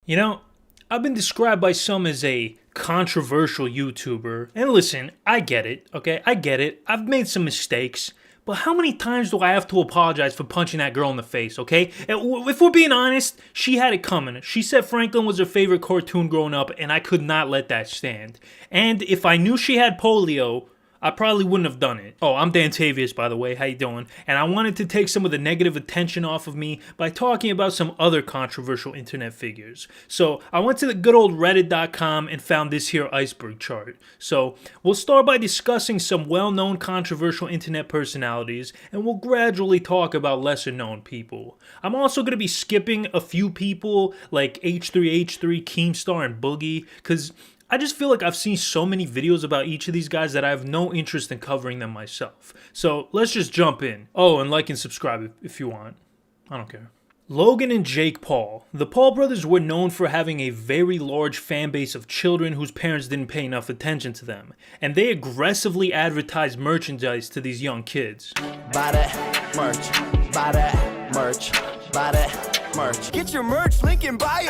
You know, I've been described by some as a controversial YouTuber. And listen, I get it, okay? I get it. I've made some mistakes. But how many times do I have to apologize for punching that girl in the face, okay? If we're being honest, she had it coming. She said Franklin was her favorite cartoon growing up, and I could not let that stand. And if I knew she had polio, I probably wouldn't have done it. Oh, I'm Dantavius, by the way. How you doing? And I wanted to take some of the negative attention off of me by talking about some other controversial internet figures. So I went to the good old reddit.com and found this here iceberg chart. So we'll start by discussing some well-known controversial internet personalities, and we'll gradually talk about lesser-known people. I'm also going to be skipping a few people like H3H3, Keemstar, and Boogie, because I just feel like I've seen so many videos about each of these guys that I have no interest in covering them myself. So let's just jump in. Oh, and like and subscribe if you want. I don't care. Logan and Jake Paul. The Paul brothers were known for having a very large fan base of children whose parents didn't pay enough attention to them, and they aggressively advertised merchandise to these young kids. Buy that merch, buy that merch, buy that merch. Get your merch, link in bio.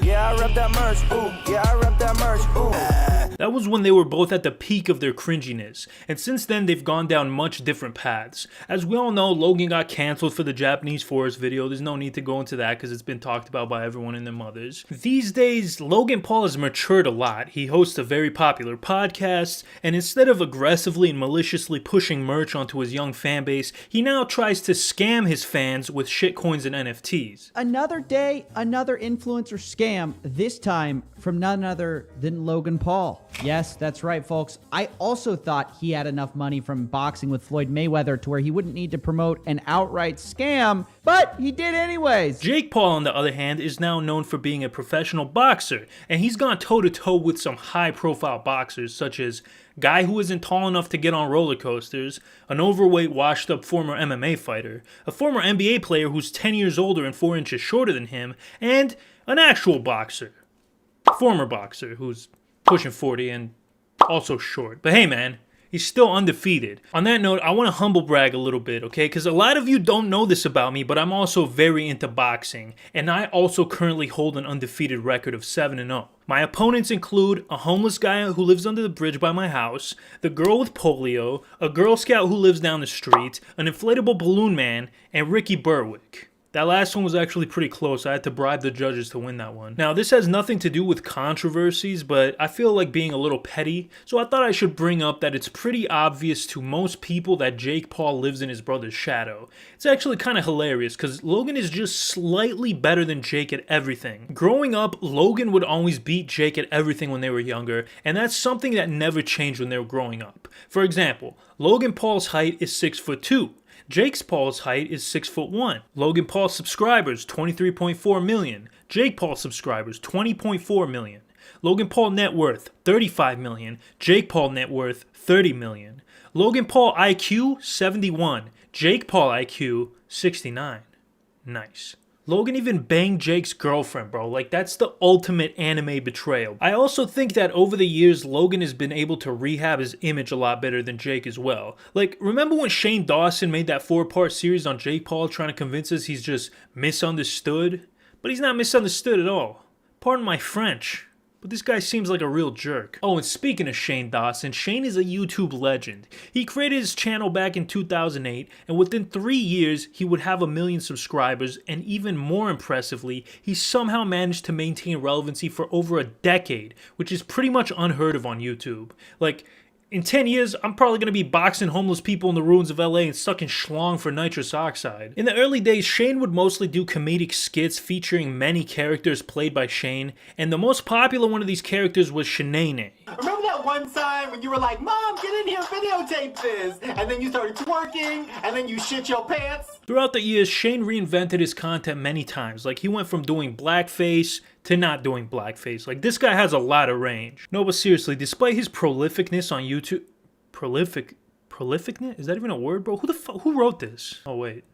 Yeah, I rep that merch, ooh, yeah, I rep that merch, ooh. That was when they were both at the peak of their cringiness, and since then they've gone down much different paths. As we all know, Logan got cancelled for the Japanese forest video. There's no need to go into that because it's been talked about by everyone and their mothers. These days, Logan Paul has matured a lot. He hosts a very popular podcast, and instead of aggressively and maliciously pushing merch onto his young fan base, he now tries to scam his fans with shitcoins and NFTs. Another day, another influencer scam, this time from none other than Logan Paul. Yes, that's right, folks. I also thought he had enough money from boxing with Floyd Mayweather to where he wouldn't need to promote an outright scam, but he did anyways. Jake Paul, on the other hand, is now known for being a professional boxer, and he's gone toe-to-toe with some high-profile boxers, such as guy who isn't tall enough to get on roller coasters, an overweight, washed-up former MMA fighter, a former NBA player who's 10 years older and 4 inches shorter than him, and an actual boxer. Former boxer who's pushing 40 and also short. But hey man, he's still undefeated. On that note, I want to humble brag a little bit, okay? Because a lot of you don't know this about me, but I'm also very into boxing. And I also currently hold an undefeated record of 7-0. My opponents include a homeless guy who lives under the bridge by my house, the girl with polio, a Girl Scout who lives down the street, an inflatable balloon man, and Ricky Berwick. That last one was actually pretty close. I had to bribe the judges to win that one. Now, this has nothing to do with controversies, but I feel like being a little petty, so I thought I should bring up that it's pretty obvious to most people that Jake Paul lives in his brother's shadow. It's actually kind of hilarious, because Logan is just slightly better than Jake at everything. Growing up, Logan would always beat Jake at everything when they were younger, and that's something that never changed when they were growing up. For example, Logan Paul's height is 6'2". Jake Paul's height is 6'1". Logan Paul's subscribers, 23.4 million. Jake Paul's subscribers, 20.4 million. Logan Paul net worth, 35 million. Jake Paul net worth, 30 million. Logan Paul IQ, 71. Jake Paul IQ, 69. Nice. Logan even banged Jake's girlfriend, bro. Like, that's the ultimate anime betrayal. I also think that over the years, Logan has been able to rehab his image a lot better than Jake as well. Like, remember when Shane Dawson made that 4-part series on Jake Paul trying to convince us he's just misunderstood? But he's not misunderstood at all. Pardon my French. But this guy seems like a real jerk. Oh, and speaking of Shane Dawson, Shane is a YouTube legend. He created his channel back in 2008, and within 3 years, he would have 1 million subscribers, and even more impressively, he somehow managed to maintain relevancy for over a decade, which is pretty much unheard of on YouTube. Like, in 10 years, I'm probably going to be boxing homeless people in the ruins of LA and sucking schlong for nitrous oxide. In the early days, Shane would mostly do comedic skits featuring many characters played by Shane, and the most popular one of these characters was Shanae. Remember that one time when you were like, Mom, get in here, videotape this, and then you started twerking, and then you shit your pants? Throughout the years, Shane reinvented his content many times. Like, he went from doing blackface to not doing blackface. Like, this guy has a lot of range. No, but seriously, despite his prolificness on YouTube... Prolificness? Is that even a word, bro? Who wrote this? Oh, wait.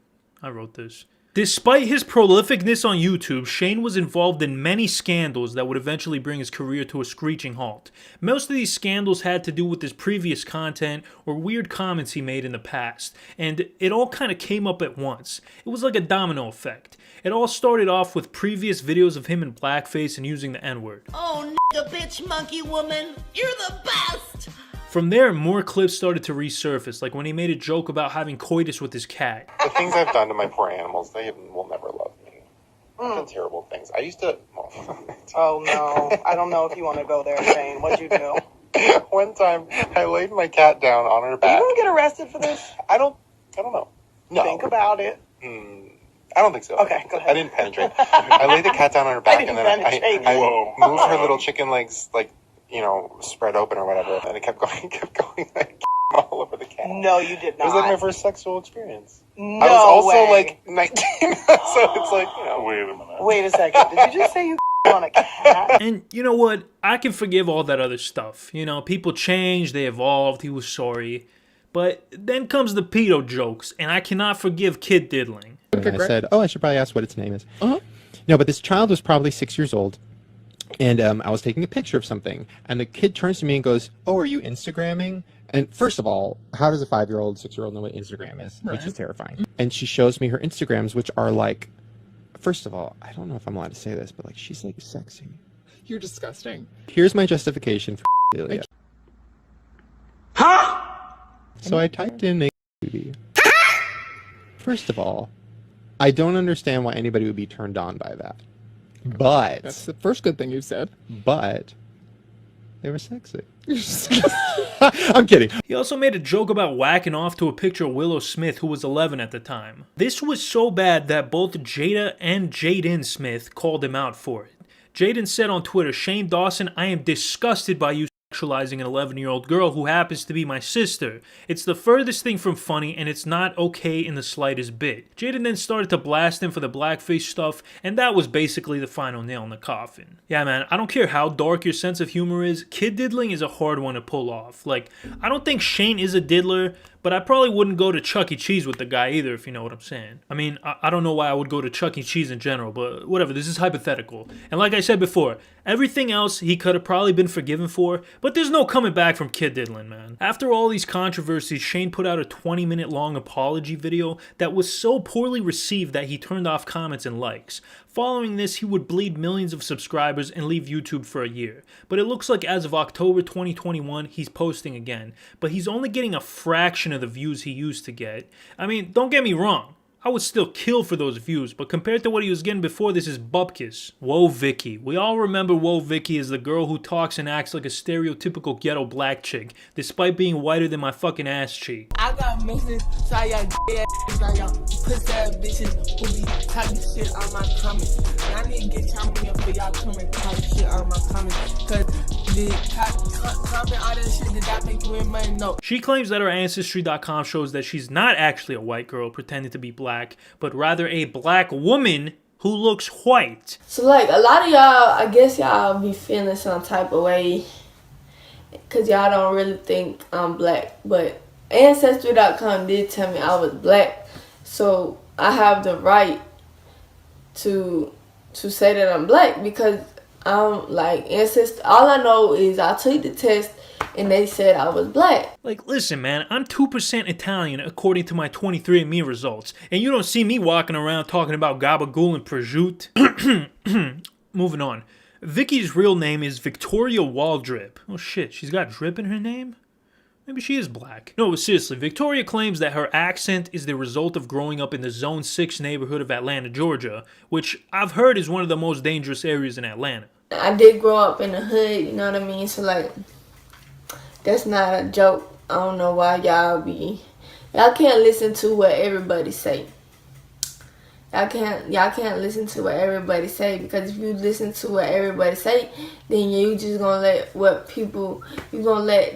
I wrote this. Despite his prolificness on YouTube, Shane was involved in many scandals that would eventually bring his career to a screeching halt. Most of these scandals had to do with his previous content or weird comments he made in the past, and it all kind of came up at once. It was like a domino effect. It all started off with previous videos of him in blackface and using the N-word. Oh, nigga, bitch, monkey woman, you're the best! From there, more clips started to resurface, like when he made a joke about having coitus with his cat. The things I've done to my poor animals, they will never love me. I've done terrible things. I used to... Oh, no. I don't know if you want to go there, Shane. What'd you do? One time, I laid my cat down on her back. Are you going to get arrested for this? I don't know. No. Think about it. I don't think so. Okay, go ahead. I didn't penetrate. I laid the cat down on her back, and then I moved her little chicken legs, like, you know, spread open or whatever, and it kept going, like, all over the cat. No, you did not. It was like my first sexual experience. No I was also, way. like, 19, so it's like, you know. Wait a minute. Wait a second. Did you just say you on a cat? And you know what? I can forgive all that other stuff. You know, people change, they evolved, he was sorry. But then comes the pedo jokes, and I cannot forgive kid diddling. And I said, oh, I should probably ask what its name is. No, but this child was probably 6 years old. And I was taking a picture of something, and the kid turns to me and goes, oh, are you Instagramming? And first of all, how does a 5-year-old, 6-year-old know what Instagram is? Which is terrifying. And she shows me her Instagrams, which are like, first of all, I don't know if I'm allowed to say this, but like, she's like sexy. You're disgusting. Here's my justification for Delia. Huh? So I typed in naked booty. First of all, I don't understand why anybody would be turned on by that. But That's the first good thing you said. But they were sexy. I'm kidding. He also made a joke about whacking off to a picture of Willow Smith, who was 11 at the time. This was so bad that both Jada and Jaden Smith called him out for it. Jaden said on Twitter, Shane Dawson, I am disgusted by you sexualizing an 11-year-old girl who happens to be my sister. It's the furthest thing from funny, and it's not okay in the slightest bit. Jaden then started to blast him for the blackface stuff, and that was basically the final nail in the coffin. Yeah, man, I don't care how dark your sense of humor is, kid diddling is a hard one to pull off. Like, I don't think Shane is a diddler, but I probably wouldn't go to Chuck E. Cheese with the guy either, if you know what I'm saying. I mean, I don't know why I would go to Chuck E. Cheese in general, but whatever, this is hypothetical. And like I said before, everything else he could have probably been forgiven for, but there's no coming back from kid diddling, man. After all these controversies, Shane put out a 20-minute long apology video that was so poorly received that he turned off comments and likes. Following this, he would bleed millions of subscribers and leave YouTube for a year. But it looks like as of October 2021, he's posting again. But he's only getting a fraction of the views he used to get. I mean, don't get me wrong. I would still kill for those views, but compared to what he was getting before, this is bupkis. Whoa Vicky. We all remember Whoa Vicky as the girl who talks and acts like a stereotypical ghetto black chick, despite being whiter than my fucking ass cheek. I got messages, so y'all ass, like y'all pussy ass bitches who be talking shit on my comments. Y'all need to get y'all money up for y'all coming talk shit on my comments, cause the comment all that shit did that make you win money? No. She claims that her Ancestry.com shows that she's not actually a white girl pretending to be black, but rather a black woman who looks white. So like a lot of y'all, I guess y'all be feeling some type of way because y'all don't really think I'm black, but Ancestry.com did tell me I was black, so I have the right to say that I'm black because I'm like Ancestry. All I know is I took the test and they said I was black. Like, listen, man, I'm 2% Italian according to my 23andMe results, and you don't see me walking around talking about gabagool and prosciutto. Moving on. Vicky's real name is Victoria Waldrip. Oh shit, she's got drip in her name? Maybe she is black. No, seriously, Victoria claims that her accent is the result of growing up in the Zone 6 neighborhood of Atlanta, Georgia, which I've heard is one of the most dangerous areas in Atlanta. I did grow up in the hood, you know what I mean? So like, that's not a joke. I don't know why y'all can't listen to what everybody say. Y'all can't listen to what everybody say, because if you listen to what everybody say, then you just gonna let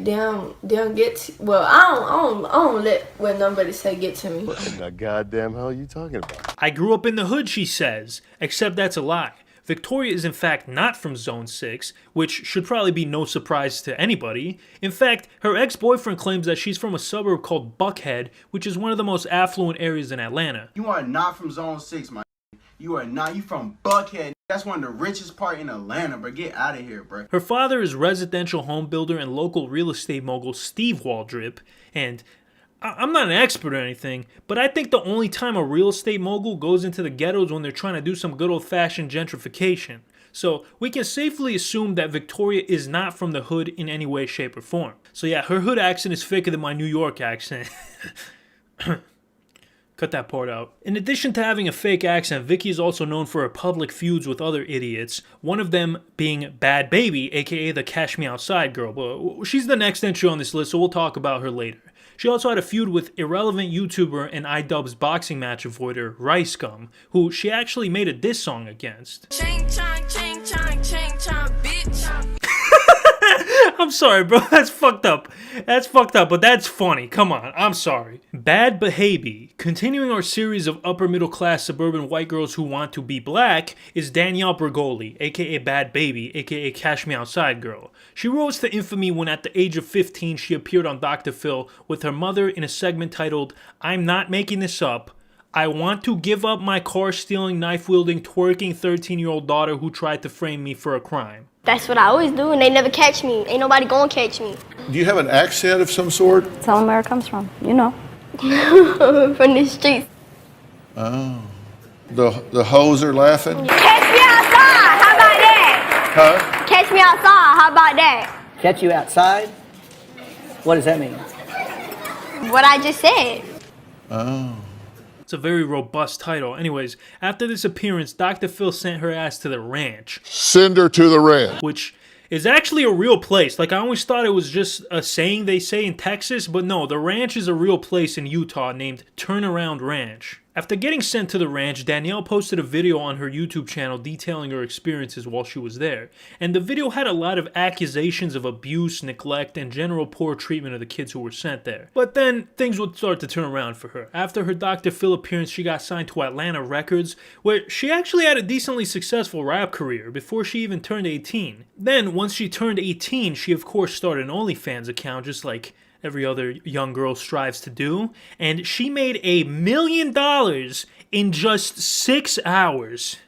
them get to, well, I don't let what nobody say get to me. What the goddamn hell are you talking about? I grew up in the hood, she says, except that's a lie. Victoria is in fact not from Zone 6, which should probably be no surprise to anybody. In fact, her ex-boyfriend claims that she's from a suburb called Buckhead, which is one of the most affluent areas in Atlanta. You are not from Zone 6, my. You are not. You from Buckhead. That's one of the richest part in Atlanta, bro. Get out of here, bro. Her father is residential home builder and local real estate mogul Steve Waldrip, and I'm not an expert or anything, but I think the only time a real estate mogul goes into the ghettos when they're trying to do some good old-fashioned gentrification. So we can safely assume that Victoria is not from the hood in any way, shape, or form. So yeah, her hood accent is thicker than my New York accent. Cut that part out. In addition to having a fake accent, Vicky is also known for her public feuds with other idiots, one of them being Bad Baby, aka the Cash Me Outside girl. But she's the next entry on this list, so we'll talk about her later. She also had a feud with irrelevant YouTuber and iDubbbz boxing match avoider Rice Gum, who she actually made a diss song against. Ching chong, bitch. I'm sorry, bro. That's fucked up. That's fucked up, but that's funny. Come on. I'm sorry. Bad Behavior. Continuing our series of upper middle class suburban white girls who want to be black is Danielle Bergoli, aka Bad Baby, aka Cash Me Outside girl. She rose to infamy when at the age of 15 she appeared on Dr. Phil with her mother in a segment titled, "I'm Not Making This Up. I want to give up my car-stealing, knife-wielding, twerking 13-year-old daughter who tried to frame me for a crime." That's what I always do, and they never catch me. Ain't nobody gonna catch me. Do you have an accent of some sort? Tell them where it comes from, you know. From the streets. Oh. The hoes are laughing? Catch me outside, how about that? Huh? Catch me outside, how about that? Catch you outside? What does that mean? What I just said. Oh. It's a very robust title. Anyways, after this appearance, Dr. Phil sent her ass to the ranch. Send her to the ranch. Which is actually a real place. Like, I always thought it was just a saying they say in Texas, but no, the ranch is a real place in Utah named Turnaround Ranch. After getting sent to the ranch, Danielle posted a video on her YouTube channel detailing her experiences while she was there. And the video had a lot of accusations of abuse, neglect, and general poor treatment of the kids who were sent there. But then, things would start to turn around for her. After her Dr. Phil appearance, she got signed to Atlanta Records, where she actually had a decently successful rap career before she even turned 18. Then, once she turned 18, she of course started an OnlyFans account, just like every other young girl strives to do, and she made $1 million in just 6 hours.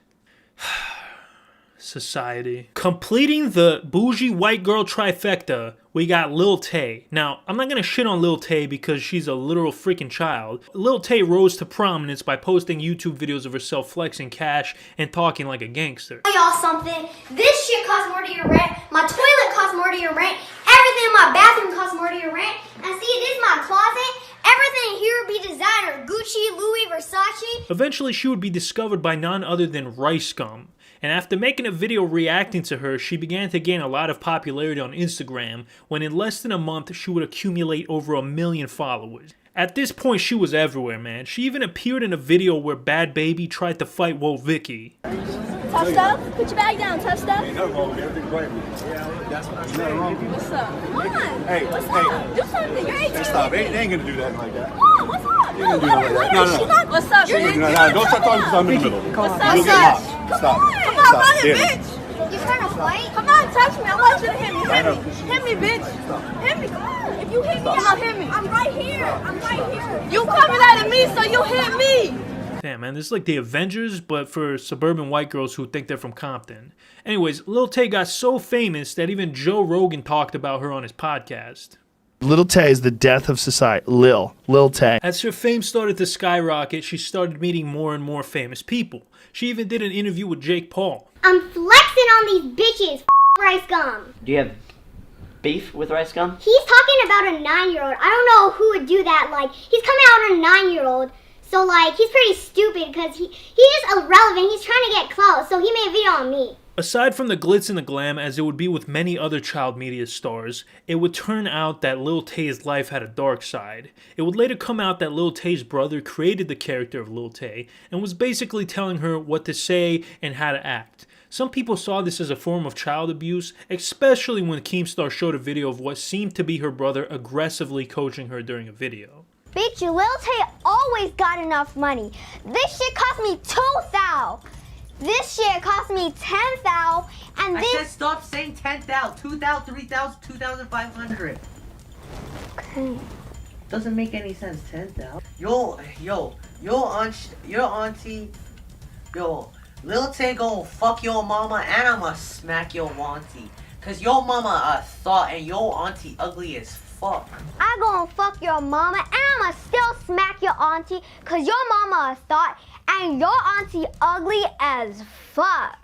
Society. Completing the bougie white girl trifecta, we got Lil Tay. Now, I'm not gonna shit on Lil Tay because she's a literal freaking child. Lil Tay rose to prominence by posting YouTube videos of herself flexing cash and talking like a gangster. Y'all something. This shit costs more to your rent. My toilet costs more to your rent. Everything in my bathroom costs more to your rent. And see, this is my closet. Everything here would be designer. Gucci, Louis, Versace. Eventually, she would be discovered by none other than Rice Gum. And after making a video reacting to her, she began to gain a lot of popularity on Instagram, when in less than a month, she would accumulate over 1 million followers. At this point, she was everywhere, man. She even appeared in a video where Bad Baby tried to fight Woe Vicky. Tough stuff? Put your bag down, tough stuff. Ain't nothing wrong with everything right. Yeah, that's what I'm saying. What's up? Come on. Hey, what's hey. up? Do something. You're 18. Stop. They ain't gonna do that like that. Come on, what's up? You ain't gonna do that like that. No. What's up? You're don't start talking to something in the middle. What's up? You'll get lost. Stop. Come on, run it, Yeah. bitch. You trying to fight? Come on, touch me. I want you to hit me. Hit me, bitch. Hit me. Come on. If you hit me, I'll hit me. I'm right here. I'm right here. You coming at me, so you hit me. Damn, man, this is like the Avengers, but for suburban white girls who think they're from Compton. Anyways, Lil Tay got so famous that even Joe Rogan talked about her on his podcast. Lil Tay is the death of society. Lil Tay. As her fame started to skyrocket, she started meeting more and more famous people. She even did an interview with Jake Paul. I'm flexing on these bitches. Rice Gum. Do you have beef with Rice Gum? He's talking about a 9-year-old. I don't know who would do that. Like, he's coming out on a 9-year-old. So, like, he's pretty stupid because he's just irrelevant. He's trying to get close. So he made a video on me. Aside from the glitz and the glam, as it would be with many other child media stars, it would turn out that Lil Tay's life had a dark side. It would later come out that Lil Tay's brother created the character of Lil Tay and was basically telling her what to say and how to act. Some people saw this as a form of child abuse, especially when Keemstar showed a video of what seemed to be her brother aggressively coaching her during a video. Bitch, Lil Tay always got enough money. This shit cost me $2,000. This shit cost me 10,000 and I this said stop saying 10,000, 2,000, 3,000, 2,500. Okay. Doesn't make any sense. 10,000. Your auntie, Lil Tay gonna fuck your mama and I'ma smack your auntie. Cause your mama a thought and your auntie ugly as fuck. I gonna fuck your mama and I'ma still smack your auntie cause your mama a thought and your auntie ugly as fuck.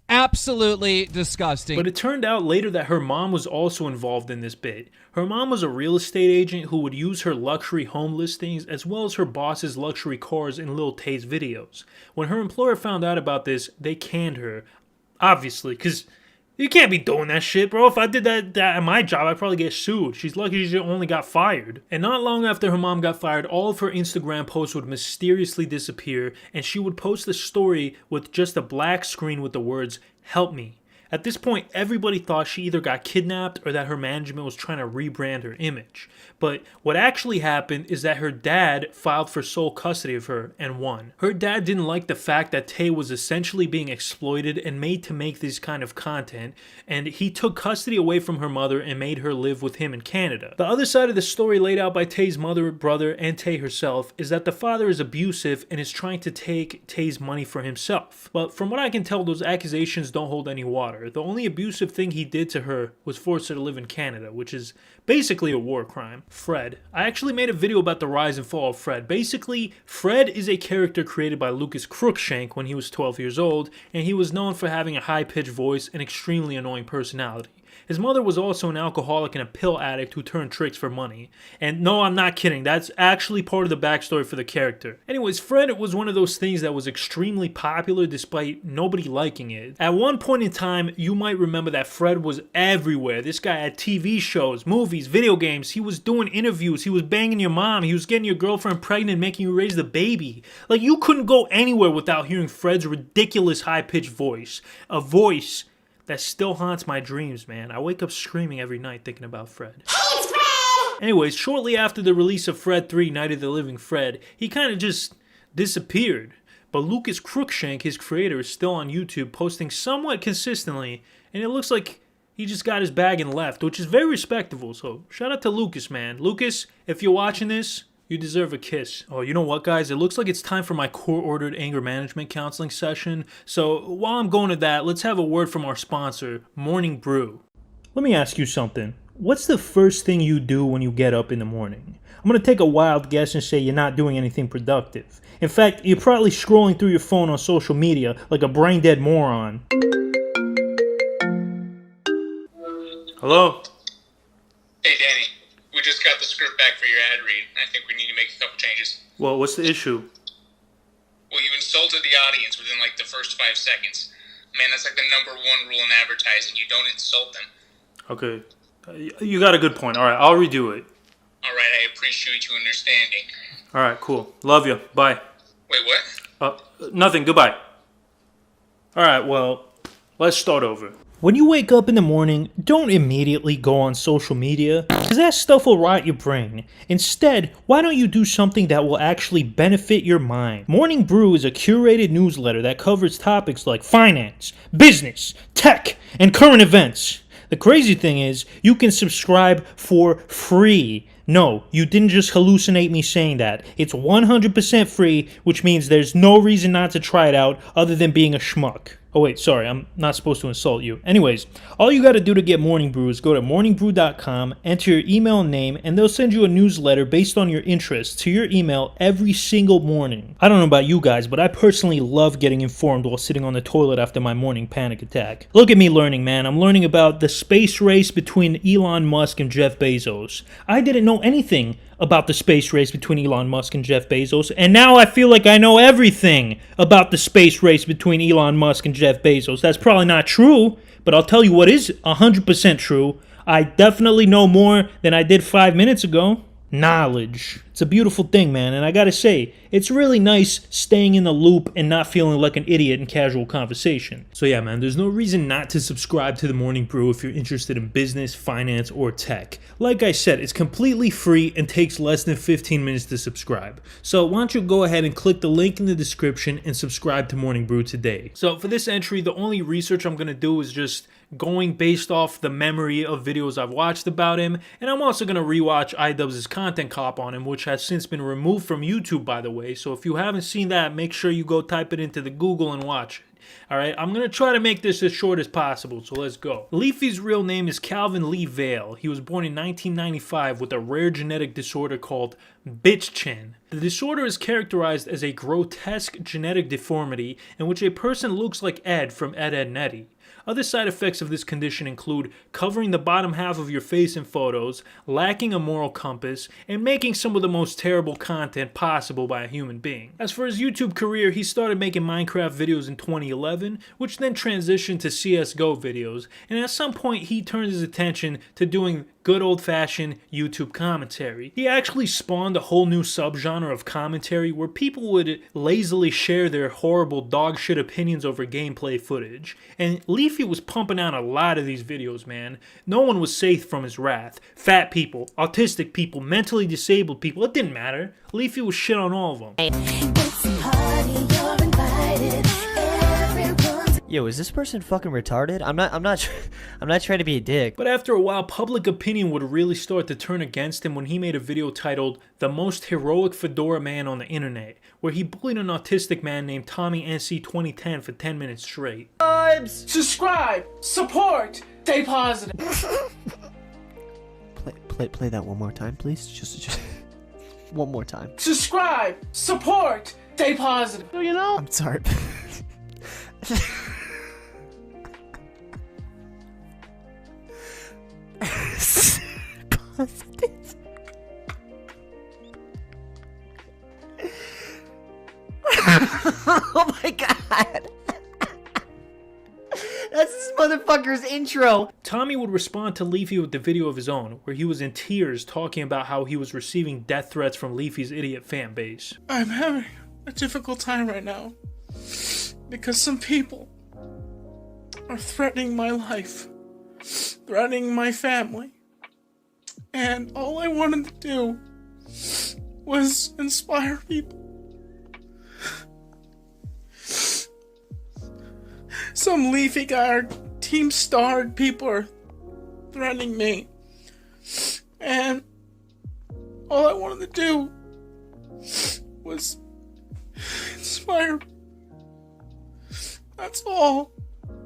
Absolutely disgusting. But it turned out later that her mom was also involved in this bit. Her mom was a real estate agent who would use her luxury home listings as well as her boss's luxury cars in Lil Tay's videos. When her employer found out about this, they canned her. Obviously, because you can't be doing that shit, bro. If I did that at my job, I'd probably get sued. She's lucky she only got fired. And not long after her mom got fired, all of her Instagram posts would mysteriously disappear, and she would post a story with just a black screen with the words, "Help me." At this point, everybody thought she either got kidnapped or that her management was trying to rebrand her image. But what actually happened is that her dad filed for sole custody of her and won. Her dad didn't like the fact that Tay was essentially being exploited and made to make this kind of content, and he took custody away from her mother and made her live with him in Canada. The other side of the story laid out by Tay's mother, brother, and Tay herself is that the father is abusive and is trying to take Tay's money for himself. But from what I can tell, those accusations don't hold any water. The only abusive thing he did to her was force her to live in Canada, which is basically a war crime. Fred. I actually made a video about the rise and fall of Fred. Basically, Fred is a character created by Lucas Cruikshank when he was 12 years old, and he was known for having a high-pitched voice and extremely annoying personality. His mother was also an alcoholic and a pill addict who turned tricks for money. And no, I'm not kidding. That's actually part of the backstory for the character. Anyways, Fred was one of those things that was extremely popular despite nobody liking it. At one point in time, you might remember that Fred was everywhere. This guy had TV shows, movies, video games. He was doing interviews. He was banging your mom. He was getting your girlfriend pregnant, making you raise the baby. Like, you couldn't go anywhere without hearing Fred's ridiculous high-pitched voice. A voice that still haunts my dreams, man. I wake up screaming every night thinking about Fred. Anyways, shortly after the release of Fred 3, Night of the Living Fred, he kind of just disappeared. But Lucas Cruikshank, his creator, is still on YouTube posting somewhat consistently, and it looks like he just got his bag and left, which is very respectable. So shout out to Lucas, man. Lucas, if you're watching this, you deserve a kiss. Oh, you know what, guys? It looks like it's time for my court-ordered anger management counseling session. So while I'm going to that, let's have a word from our sponsor, Morning Brew. Let me ask you something. What's the first thing you do when you get up in the morning? I'm going to take a wild guess and say you're not doing anything productive. In fact, you're probably scrolling through your phone on social media like a brain-dead moron. Hello? Hey, Danny. We just got the script back for your ad read. I think we need to make a couple changes. Well, what's the issue? Well, you insulted the audience within like the first 5 seconds. Man, that's like the #1 rule in advertising. You don't insult them. Okay. You got a good point. All right, I'll redo it. All right, I appreciate you understanding. All right, cool. Love you. Bye. Wait, what? Nothing. Goodbye. All right, well, let's start over. When you wake up in the morning, don't immediately go on social media, because that stuff will rot your brain. Instead, why don't you do something that will actually benefit your mind? Morning Brew is a curated newsletter that covers topics like finance, business, tech, and current events. The crazy thing is, you can subscribe for free. No, you didn't just hallucinate me saying that. It's 100% free, which means there's no reason not to try it out other than being a schmuck. Oh wait, sorry, I'm not supposed to insult you. Anyways, all you gotta do to get Morning Brew is go to morningbrew.com, enter your email and name, and they'll send you a newsletter based on your interests to your email every single morning. I don't know about you guys, but I personally love getting informed while sitting on the toilet after my morning panic attack. Look at me learning, man. I'm learning about the space race between Elon Musk and Jeff Bezos. I didn't know anything about the space race between Elon Musk and Jeff Bezos, and now I feel like I know everything about the space race between Elon Musk and Jeff Bezos. That's probably not true, but I'll tell you what is 100% true. I definitely know more than I did 5 minutes ago. Knowledge. It's It's a beautiful thing, man, and I gotta say, it's really nice staying in the loop and not feeling like an idiot in casual conversation. So yeah, man, there's no reason not to subscribe to The Morning Brew if you're interested in business, finance, or tech. Like I said, it's completely free and takes less than 15 minutes to subscribe. So why don't you go ahead and click the link in the description and subscribe to Morning Brew today. So for this entry, the only research I'm gonna do is just going based off the memory of videos I've watched about him, and I'm also going to rewatch iDubbbz's content cop on him, which has since been removed from YouTube, by the way. So if you haven't seen that, make sure you go type it into the Google and watch it. Alright, I'm going to try to make this as short as possible, so let's go. Leafy's real name is Calvin Lee Vale. He was born in 1995 with a rare genetic disorder called bitch chin. The disorder is characterized as a grotesque genetic deformity in which a person looks like Ed from Ed, Edd n Eddy. Other side effects of this condition include covering the bottom half of your face in photos, lacking a moral compass, and making some of the most terrible content possible by a human being. As for his YouTube career, he started making Minecraft videos in 2011, which then transitioned to CSGO videos, and at some point he turned his attention to doing good old-fashioned YouTube commentary. He actually spawned a whole new subgenre of commentary where people would lazily share their horrible dogshit opinions over gameplay footage. And Leafy was pumping out a lot of these videos, man. No one was safe from his wrath. Fat people, autistic people, mentally disabled people, it didn't matter. Leafy was shit on all of them. Yo, is this person fucking retarded? I'm not trying to be a dick. But after a while, public opinion would really start to turn against him when he made a video titled "The Most Heroic Fedora Man on the Internet," where he bullied an autistic man named Tommy NC 2010 for 10 minutes straight. Subscribe, support, stay positive. Play that one more time, please. Just one more time. Subscribe, support, stay positive. You know? I'm sorry. Oh my god. That's this motherfucker's intro. Tommy would respond to Leafy with the video of his own, where he was in tears talking about how he was receiving death threats from Leafy's idiot fan base. I'm having a difficult time right now because some people are threatening my life, threatening my family, and all I wanted to do was inspire people. Some Leafy guy or Team Starred people are threatening me, and all I wanted to do was inspire. That's all.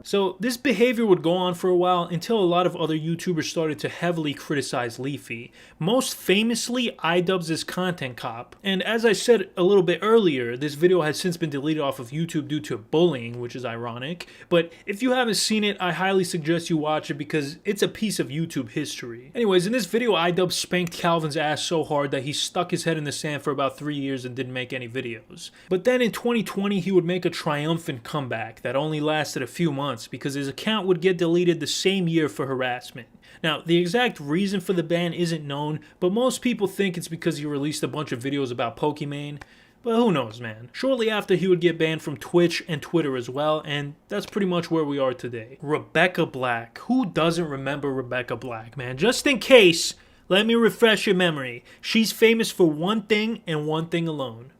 So this behavior would go on for a while until a lot of other YouTubers started to heavily criticize Leafy. Most famously, iDubbbz's content cop. And as I said a little bit earlier, this video has since been deleted off of YouTube due to bullying, which is ironic. But if you haven't seen it, I highly suggest you watch it because it's a piece of YouTube history. Anyways, in this video, iDubbbz spanked Calvin's ass so hard that he stuck his head in the sand for about 3 years and didn't make any videos. But then in 2020, he would make a triumphant comeback that only lasted a few months because his account would get deleted the same year for harassment. Now, the exact reason for the ban isn't known, but most people think it's because he released a bunch of videos about Pokimane. But who knows, man. Shortly after, he would get banned from Twitch and Twitter as well, and that's pretty much where we are today. Rebecca Black. Who doesn't remember Rebecca Black, man? Just in case, let me refresh your memory. She's famous for one thing and one thing alone.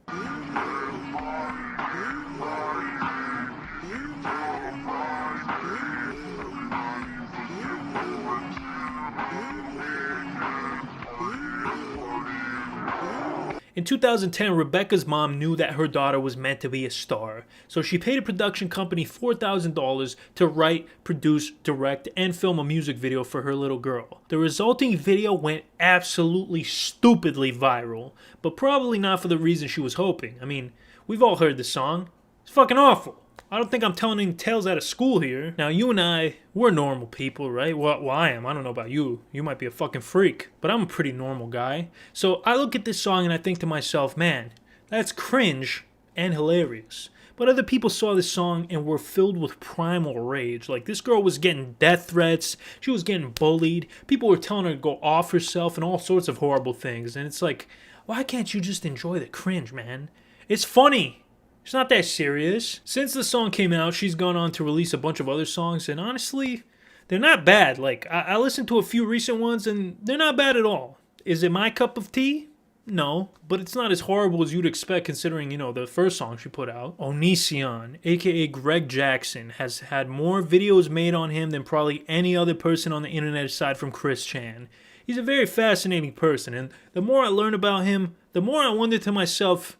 In 2010, Rebecca's mom knew that her daughter was meant to be a star, so she paid a production company $4,000 to write, produce, direct, and film a music video for her little girl. The resulting video went absolutely stupidly viral, but probably not for the reason she was hoping. I mean, we've all heard the song. It's fucking awful. I don't think I'm telling any tales out of school here. Now, you and I, we're normal people, right? Well, I am. I don't know about you. You might be a fucking freak, but I'm a pretty normal guy. So I look at this song and I think to myself, man, that's cringe and hilarious. But other people saw this song and were filled with primal rage. Like, this girl was getting death threats. She was getting bullied. People were telling her to go off herself and all sorts of horrible things. And it's like, Why can't you just enjoy the cringe, man? It's funny. It's not that serious. Since the song came out, she's gone on to release a bunch of other songs, and honestly, they're not bad. Like, I listened to a few recent ones, and they're not bad at all. Is it my cup of tea? No, but it's not as horrible as you'd expect considering, you know, the first song she put out. Onision, aka Greg Jackson, has had more videos made on him than probably any other person on the internet aside from Chris Chan. He's a very fascinating person, and the more I learn about him, the more I wonder to myself,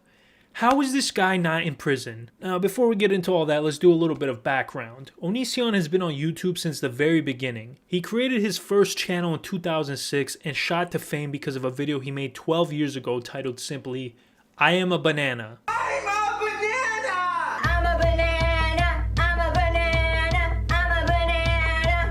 how is this guy not in prison? Now, before we get into all that, let's do a little bit of background. Onision has been on YouTube since the very beginning. He created his first channel in 2006 and shot to fame because of a video he made 12 years ago titled simply, I Am a Banana. I'm a banana, I'm a banana, I'm a banana.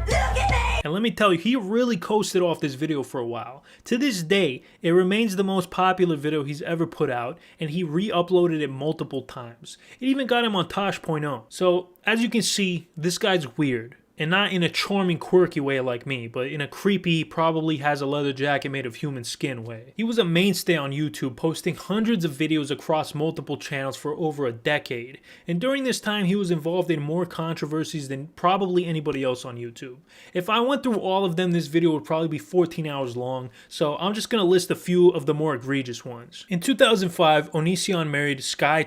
Look at me! And let me tell you, he really coasted off this video for a while. To this day, it remains the most popular video he's ever put out, and he re-uploaded it multiple times. It even got him on Tosh.0. So, as you can see, this guy's weird. And not in a charming, quirky way like me, but in a creepy, probably has a leather jacket made of human skin way. He was a mainstay on YouTube, posting hundreds of videos across multiple channels for over a decade. And during this time, he was involved in more controversies than probably anybody else on YouTube. If I went through all of them, this video would probably be 14 hours long, so I'm just gonna list a few of the more egregious ones. In 2005, Onision married Sky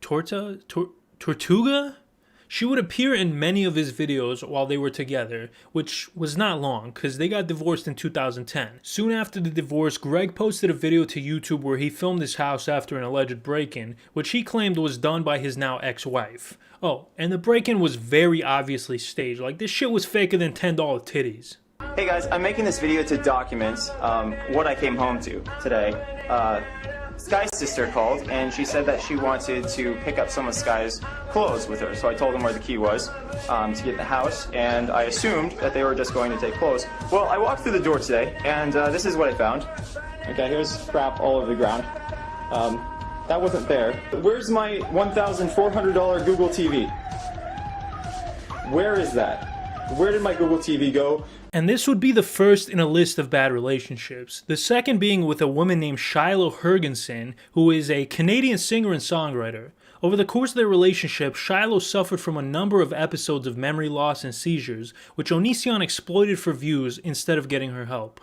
Tortuga? She would appear in many of his videos while they were together, which was not long, because they got divorced in 2010. Soon after the divorce, Greg posted a video to YouTube where he filmed his house after an alleged break-in, which he claimed was done by his now ex-wife. Oh, and the break-in was very obviously staged, like this shit was faker than $10 titties. Hey guys, I'm making this video to document what I came home to today. Sky's sister called and she said that she wanted to pick up some of Sky's clothes with her. So I told them where the key was to get in the house, and I assumed that they were just going to take clothes. Well, I walked through the door today and this is what I found. Okay, here's crap all over the ground. That wasn't there. Where's my $1,400 Google TV? Where is that? Where did my Google TV go? And this would be the first in a list of bad relationships. The second being with a woman named Shiloh Hergensen, who is a Canadian singer and songwriter. Over the course of their relationship, Shiloh suffered from a number of episodes of memory loss and seizures, which Onision exploited for views instead of getting her help.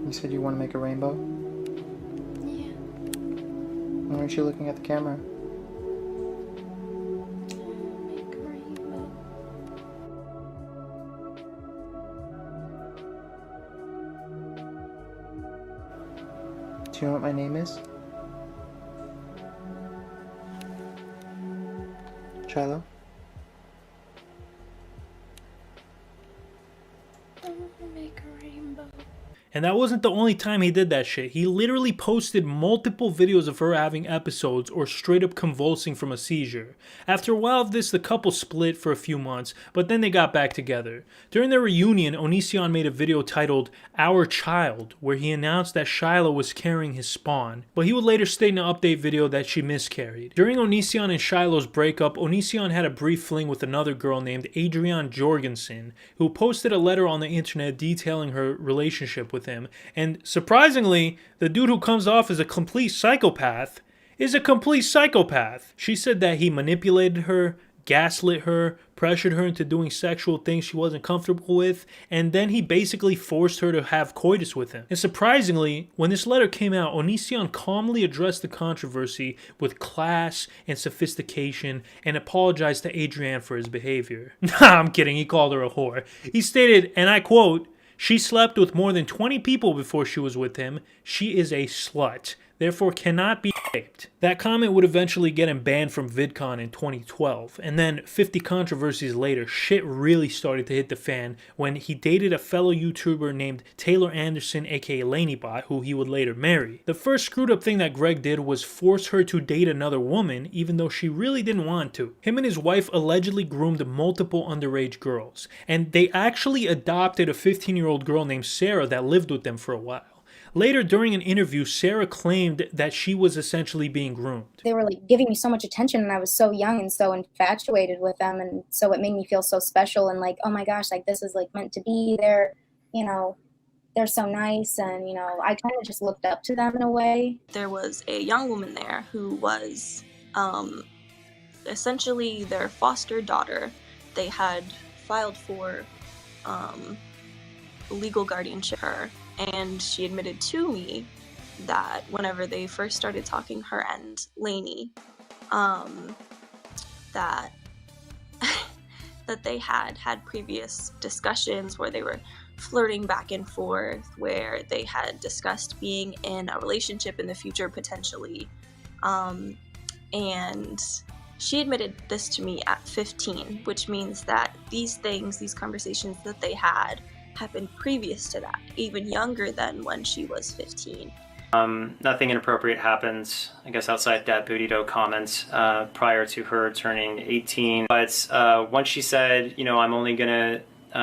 You said you want to make a rainbow? Yeah. Why aren't you looking at the camera? Make a rainbow. Do you know what my name is? Shiloh? Make a rainbow. And that wasn't the only time he did that shit. He literally posted multiple videos of her having episodes or straight up convulsing from a seizure. After a while of this, the couple split for a few months, but then they got back together. During their reunion, Onision made a video titled Our Child, where he announced that Shiloh was carrying his spawn, but he would later state in an update video that she miscarried. During Onision and Shiloh's breakup, Onision had a brief fling with another girl named Adrienne Jorgensen, who posted a letter on the internet detailing her relationship with him, and surprisingly, the dude who comes off as a complete psychopath is a complete psychopath. She said that he manipulated her, gaslit her, pressured her into doing sexual things she wasn't comfortable with, and then he basically forced her to have coitus with him. And surprisingly, when this letter came out, Onision calmly addressed the controversy with class and sophistication and apologized to Adrienne for his behavior. Nah, I'm kidding, he called her a whore. He stated, and I quote, "She slept with more than 20 people before she was with him. She is a slut. therefore cannot be raped. That comment would eventually get him banned from VidCon in 2012, and then 50 controversies later, shit really started to hit the fan when he dated a fellow YouTuber named Taylor Anderson, aka LaneyBot, who he would later marry. The first screwed up thing that Greg did was force her to date another woman, even though she really didn't want to. Him and his wife allegedly groomed multiple underage girls, and they actually adopted a 15-year-old girl named Sarah that lived with them for a while. Later, during an interview, Sarah claimed that she was essentially being groomed. They were like giving me so much attention, and I was so young and so infatuated with them, and so it made me feel so special and like, oh my gosh, like this is like meant to be. They're, you know, they're so nice, and you know, I kind of just looked up to them in a way. There was a young woman there who was essentially their foster daughter. They had filed for legal guardianship of her. And she admitted to me that whenever they first started talking, her and Lainey, that they had previous discussions where they were flirting back and forth, where they had discussed being in a relationship in the future potentially. And she admitted this to me at 15, which means that these conversations that they had happened previous to that, even younger than when she was 15. Nothing inappropriate happens, I guess, outside that booty dough comments prior to her turning 18. But once she said, you know, I'm only gonna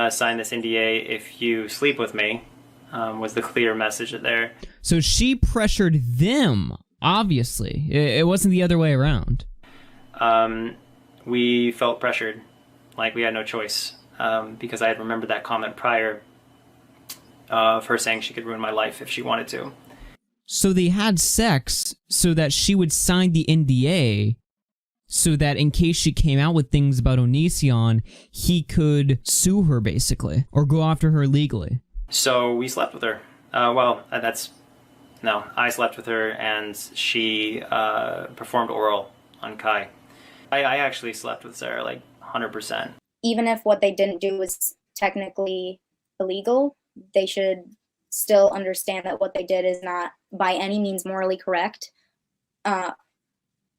sign this NDA if you sleep with me, was the clear message there. So she pressured them, obviously. It wasn't the other way around. We felt pressured, like we had no choice. Because I had remembered that comment prior of her saying she could ruin my life if she wanted to. So they had sex so that she would sign the NDA so that in case she came out with things about Onision, he could sue her basically, or go after her legally. So we slept with her. I slept with her and she performed oral on Kai. I actually slept with Sarah, like 100%. Even if what they didn't do was technically illegal, they should still understand that what they did is not by any means morally correct.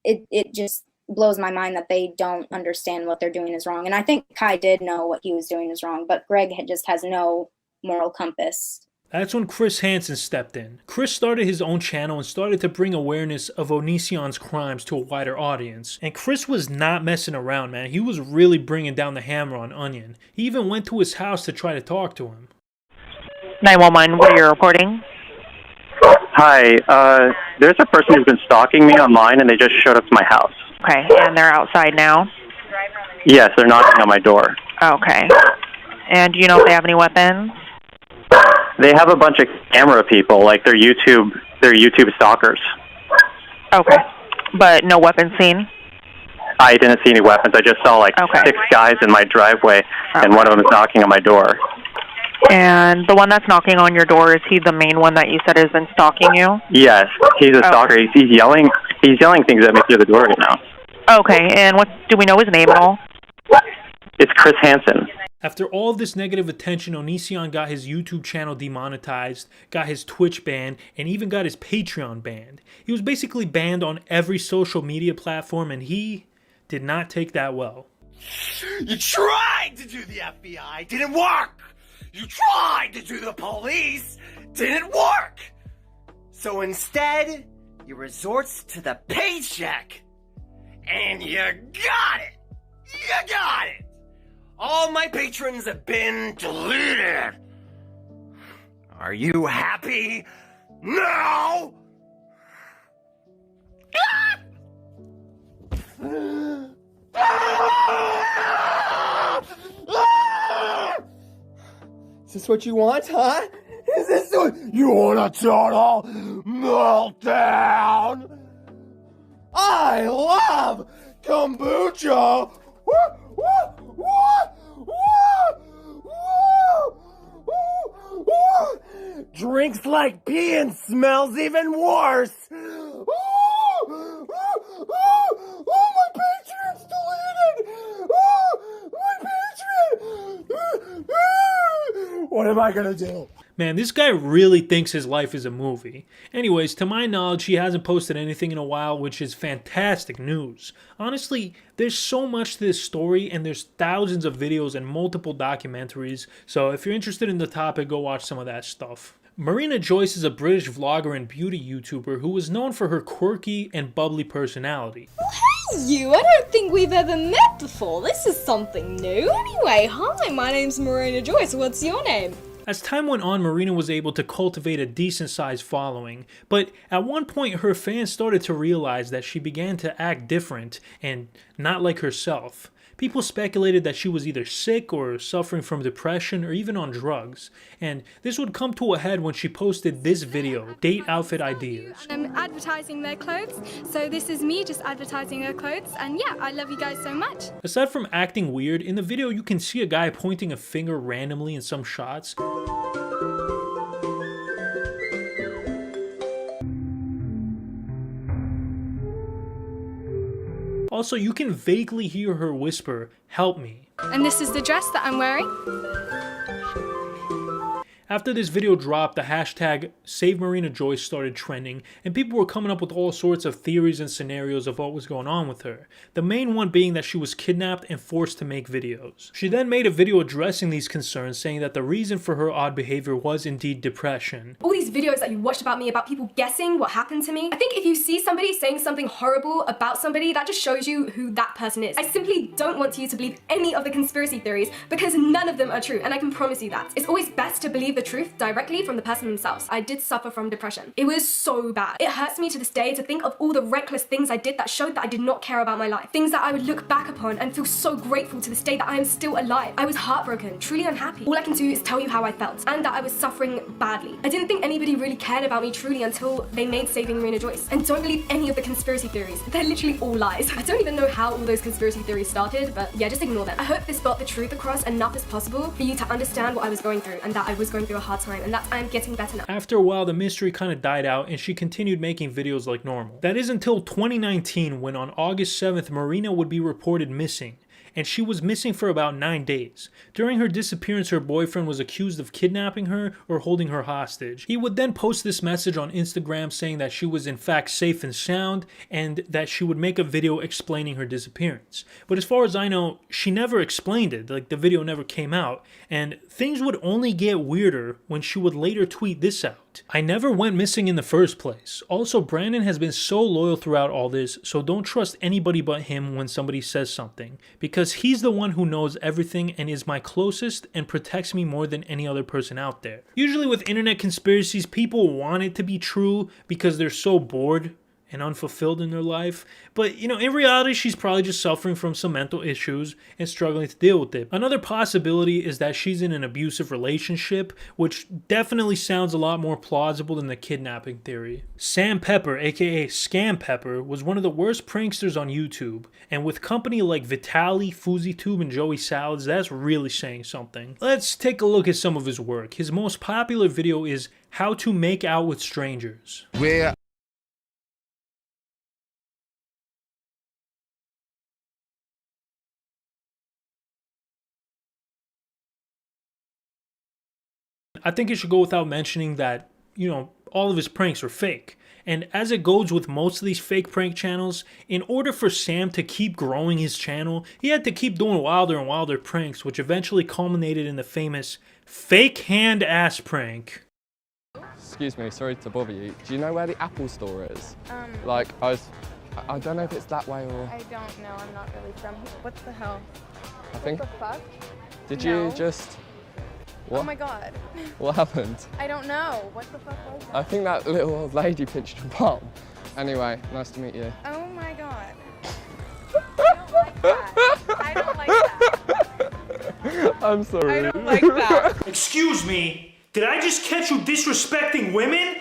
It just blows my mind that they don't understand what they're doing is wrong. And I think Kai did know what he was doing is wrong, but Greg just has no moral compass. That's when Chris Hansen stepped in. Chris started his own channel and started to bring awareness of Onision's crimes to a wider audience. And Chris was not messing around, man. He was really bringing down the hammer on Onion. He even went to his house to try to talk to him. 911, what are you reporting? Hi, there's a person who's been stalking me online and they just showed up to my house. Okay, and they're outside now? Yes, they're knocking on my door. Okay. And do you know if they have any weapons? They have a bunch of camera people, like they're YouTube stalkers. Okay. But no weapons seen? I didn't see any weapons. I just saw like 6 guys in my driveway, and one of them is knocking on my door. And the one that's knocking on your door, is he the main one that you said has been stalking you? Yes, he's a stalker. He's yelling things at me through the door right now. Okay, and do we know his name at all? It's Chris Hansen. After all of this negative attention, Onision got his YouTube channel demonetized, got his Twitch banned, and even got his Patreon banned. He was basically banned on every social media platform, and he did not take that well. You tried to do the FBI, didn't work! You tried to do the police, didn't work! So instead, you resort to the paycheck. And you got it! You got it! All my patrons have been deleted. Are you happy? No! Is this what you want, huh? Is this what you want a total meltdown? I love kombucha! Drinks like peeing smells even worse. My Patreon's deleted. My Patreon. What am I gonna do? Man, this guy really thinks his life is a movie. Anyways, to my knowledge, he hasn't posted anything in a while, which is fantastic news. Honestly, there's so much to this story, and there's thousands of videos and multiple documentaries, so if you're interested in the topic, go watch some of that stuff. Marina Joyce is a British vlogger and beauty YouTuber who is known for her quirky and bubbly personality. Hey you, I don't think we've ever met before. This is something new. Anyway, hi, my name's Marina Joyce. What's your name? As time went on, Marina was able to cultivate a decent-sized following, but at one point her fans started to realize that she began to act different and not like herself. People speculated that she was either sick or suffering from depression or even on drugs, and this would come to a head when she posted this video, Date Outfit Ideas. I'm advertising their clothes, so this is me just advertising their clothes, and yeah, I love you guys so much. Aside from acting weird, in the video you can see a guy pointing a finger randomly in some shots. Also, you can vaguely hear her whisper, "Help me." And this is the dress that I'm wearing. After this video dropped, the hashtag #SaveMarinaJoyce started trending, and people were coming up with all sorts of theories and scenarios of what was going on with her. The main one being that she was kidnapped and forced to make videos. She then made a video addressing these concerns, saying that the reason for her odd behavior was indeed depression. All these videos that you watched about me, about people guessing what happened to me, I think if you see somebody saying something horrible about somebody, that just shows you who that person is. I simply don't want you to believe any of the conspiracy theories because none of them are true, and I can promise you that. It's always best to believe the truth directly from the person themselves. I did suffer from depression. It was so bad. It hurts me to this day to think of all the reckless things I did that showed that I did not care about my life. Things that I would look back upon and feel so grateful to this day that I am still alive. I was heartbroken, truly unhappy. All I can do is tell you how I felt and that I was suffering badly. I didn't think anybody really cared about me truly until they made Saving Marina Joyce. And don't believe any of the conspiracy theories. They're literally all lies. I don't even know how all those conspiracy theories started, but yeah, just ignore them. I hope this got the truth across enough as possible for you to understand what I was going through and that I was going through a hard time and that I'm getting better now. After a while, the mystery kind of died out and she continued making videos like normal. That is until 2019 when on August 7th, Marina would be reported missing. And she was missing for about 9 days. During her disappearance, her boyfriend was accused of kidnapping her or holding her hostage. He would then post this message on Instagram saying that she was in fact safe and sound and that she would make a video explaining her disappearance. But as far as I know, she never explained it, like the video never came out, and things would only get weirder when she would later tweet this out. "I never went missing in the first place. Also, Brandon has been so loyal throughout all this, so don't trust anybody but him when somebody says something, because he's the one who knows everything and is my closest and protects me more than any other person out there." Usually with internet conspiracies, people want it to be true because they're so bored and unfulfilled in their life, but you know, in reality she's probably just suffering from some mental issues and struggling to deal with it. Another possibility is that she's in an abusive relationship, which definitely sounds a lot more plausible than the kidnapping theory. Sam Pepper, aka Scam Pepper, was one of the worst pranksters on YouTube, and with company like Vitaly, FuzzyTube, and Joey Salads, that's really saying something. Let's take a look at some of his work. His most popular video is How to Make Out with Strangers. I think it should go without mentioning that, you know, all of his pranks are fake. And as it goes with most of these fake prank channels, in order for Sam to keep growing his channel, he had to keep doing wilder and wilder pranks, which eventually culminated in the famous fake hand ass prank. Excuse me, sorry to bother you. Do you know where the Apple store is? Like, I don't know if it's that way or... I don't know, I'm not really from here. What the hell? I think... What the fuck? Did No. you just... What? Oh my god. What happened? I don't know. What the fuck was that? I think that little old lady pinched your palm. Anyway, nice to meet you. Oh my god. I don't like that. I'm sorry. I don't like that. Excuse me, did I just catch you disrespecting women?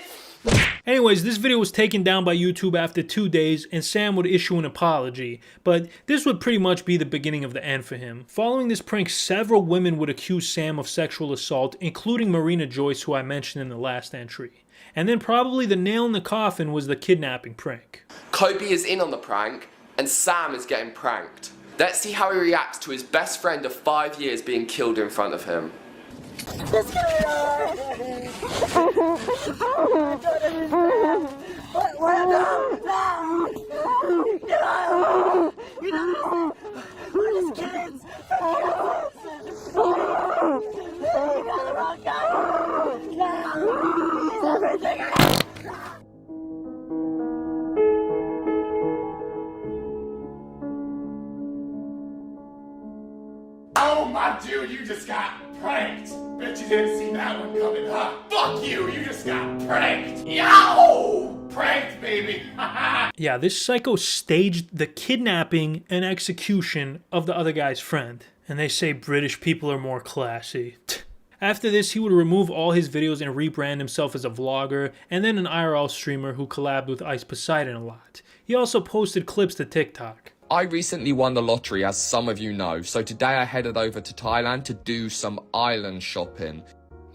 Anyways, this video was taken down by YouTube after 2 days and Sam would issue an apology, but this would pretty much be the beginning of the end for him. Following this prank, several women would accuse Sam of sexual assault, including Marina Joyce, who I mentioned in the last entry. And then probably the nail in the coffin was the kidnapping prank. Kobe is in on the prank and Sam is getting pranked. Let's see how he reacts to his best friend of 5 years being killed in front of him. Let's go. Oh my dude, you just got pranked. Bet you didn't see that one coming, huh? Fuck you, you just got pranked. Yo! Pranked, baby. Yeah, this psycho staged the kidnapping and execution of the other guy's friend. And they say British people are more classy. After this, he would remove all his videos and rebrand himself as a vlogger and then an IRL streamer who collabed with Ice Poseidon a lot. He also posted clips to TikTok. I recently won the lottery, as some of you know, so today I headed over to Thailand to do some island shopping.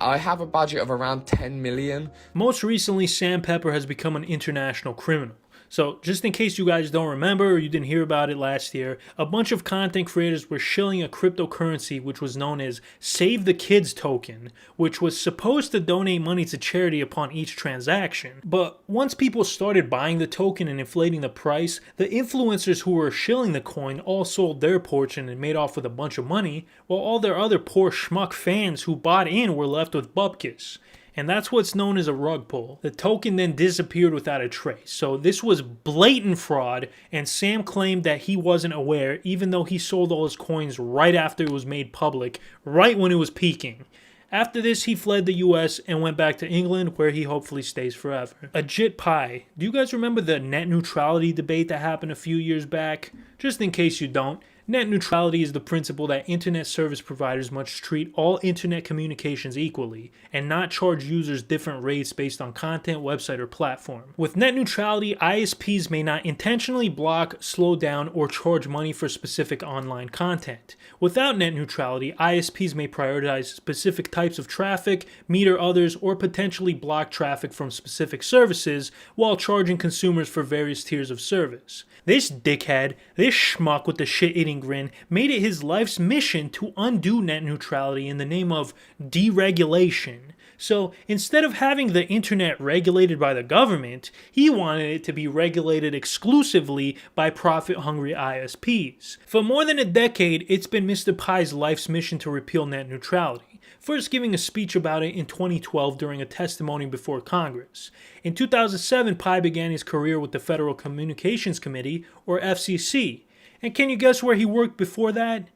I have a budget of around 10 million. Most recently, Sam Pepper has become an international criminal. So, just in case you guys don't remember or you didn't hear about it last year, a bunch of content creators were shilling a cryptocurrency which was known as Save the Kids token, which was supposed to donate money to charity upon each transaction. But once people started buying the token and inflating the price, the influencers who were shilling the coin all sold their portion and made off with a bunch of money, while all their other poor schmuck fans who bought in were left with bupkis. And that's what's known as a rug pull. The token then disappeared without a trace. So this was blatant fraud, and Sam claimed that he wasn't aware, even though he sold all his coins right after it was made public, right when it was peaking. After this, he fled the US and went back to England, where he hopefully stays forever. Ajit Pai. Do you guys remember the net neutrality debate that happened a few years back? Just in case you don't, net neutrality is the principle that internet service providers must treat all internet communications equally and not charge users different rates based on content, website, or platform. With net neutrality, ISPs may not intentionally block, slow down, or charge money for specific online content. Without net neutrality, ISPs may prioritize specific types of traffic, meter others, or potentially block traffic from specific services while charging consumers for various tiers of service. This dickhead, this schmuck with the shit-eating grin, made it his life's mission to undo net neutrality in the name of deregulation. So instead of having the internet regulated by the government, he wanted it to be regulated exclusively by profit-hungry ISPs. For more than a decade, it's been Mr. Pai's life's mission to repeal net neutrality, first giving a speech about it in 2012 during a testimony before Congress. In 2007, Pai began his career with the Federal Communications Committee, or FCC. And can you guess where he worked before that?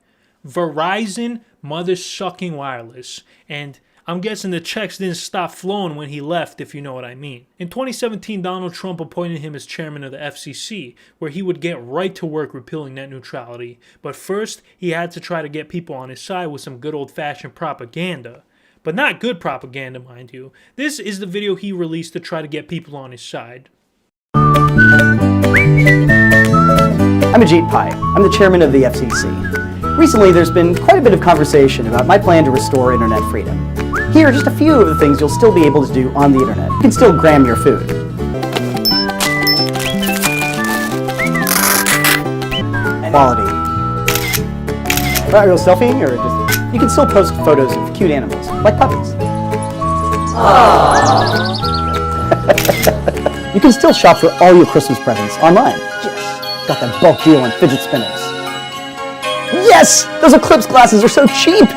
Verizon Mother-Sucking Wireless. And I'm guessing the checks didn't stop flowing when he left, if you know what I mean. In 2017, Donald Trump appointed him as chairman of the FCC, where he would get right to work repealing net neutrality. But first, he had to try to get people on his side with some good old-fashioned propaganda. But not good propaganda, mind you. This is the video he released to try to get people on his side. I'm Ajit Pai. I'm the chairman of the FCC. Recently, there's been quite a bit of conversation about my plan to restore internet freedom. Here are just a few of the things you'll still be able to do on the internet. You can still gram your food. Quality. Are you selfieing or just... You can still post photos of cute animals, like puppies. You can still shop for all your Christmas presents online. Yes! Got that bulk deal on fidget spinners. Yes! Those Eclipse glasses are so cheap!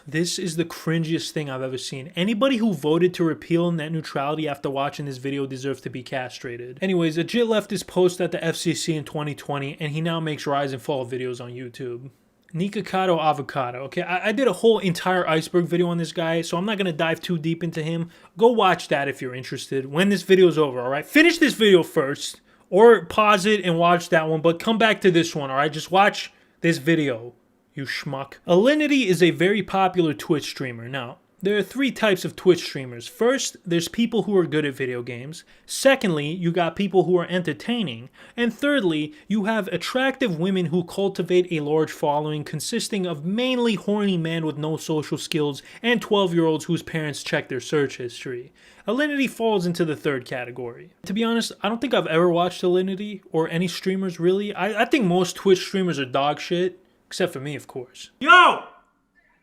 This is the cringiest thing I've ever seen. Anybody who voted to repeal net neutrality after watching this video deserves to be castrated. Anyways, Ajit left his post at the FCC in 2020 and he now makes rise and fall videos on YouTube. Nikocado Avocado. Okay, I did a whole entire Iceberg video on this guy, so I'm not going to dive too deep into him. Go watch that if you're interested when this video's over, alright? Finish this video first, or pause it and watch that one, but come back to this one, alright? Just watch this video, you schmuck. Alinity is a very popular Twitch streamer. Now, There are three types of Twitch streamers. First, there's people who are good at video games. Secondly, you got people who are entertaining. And thirdly, you have attractive women who cultivate a large following consisting of mainly horny men with no social skills and 12-year-olds whose parents check their search history. Alinity falls into the third category. To be honest, I don't think I've ever watched Alinity or any streamers really. I think most Twitch streamers are dog shit, except for me, of course. Yo!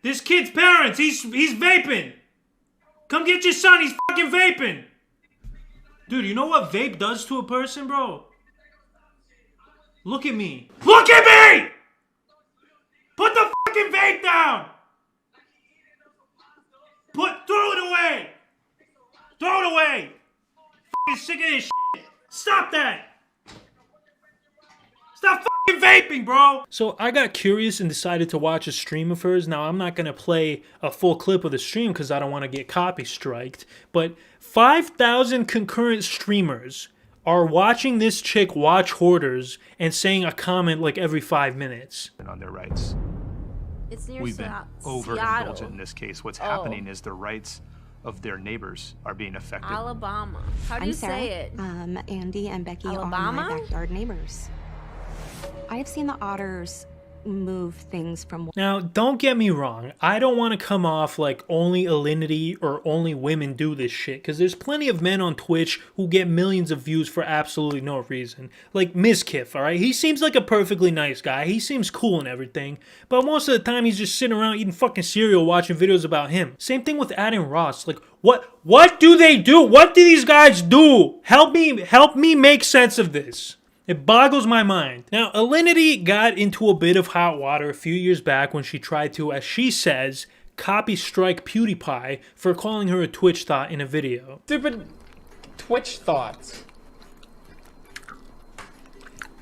This kid's parents, he's vaping. Come get your son, he's fucking vaping. Dude, you know what vape does to a person, bro? Look at me. Look at me! Put the fucking vape down! Throw it away! Throw it away! Fucking sick of this shit. Stop that! Stop fucking vaping, bro! So I got curious and decided to watch a stream of hers. Now I'm not gonna play a full clip of the stream because I don't want to get copy striked. But 5,000 concurrent streamers are watching this chick watch Hoarders and saying a comment like every 5 minutes. On their rights. It's near We've been overindulgent Seattle. in this case. What's Oh. happening is the rights of their neighbors are being affected. Alabama. How do I'm you Sarah. say it? Andy and Becky Alabama? are my backyard neighbors. I have seen the otters move things from. Now, don't get me wrong. I don't want to come off like only Alinity or only women do this shit, because there's plenty of men on Twitch who get millions of views for absolutely no reason. Like Mizkif, alright? He seems like a perfectly nice guy. He seems cool and everything, but most of the time he's just sitting around eating fucking cereal watching videos about him. Same thing with Adam Ross. Like, what do they do? What do these guys do? Help me make sense of this. It boggles my mind. Now, Alinity got into a bit of hot water a few years back when she tried to, as she says, copy strike PewDiePie for calling her a Twitch thought in a video. Stupid Twitch thoughts.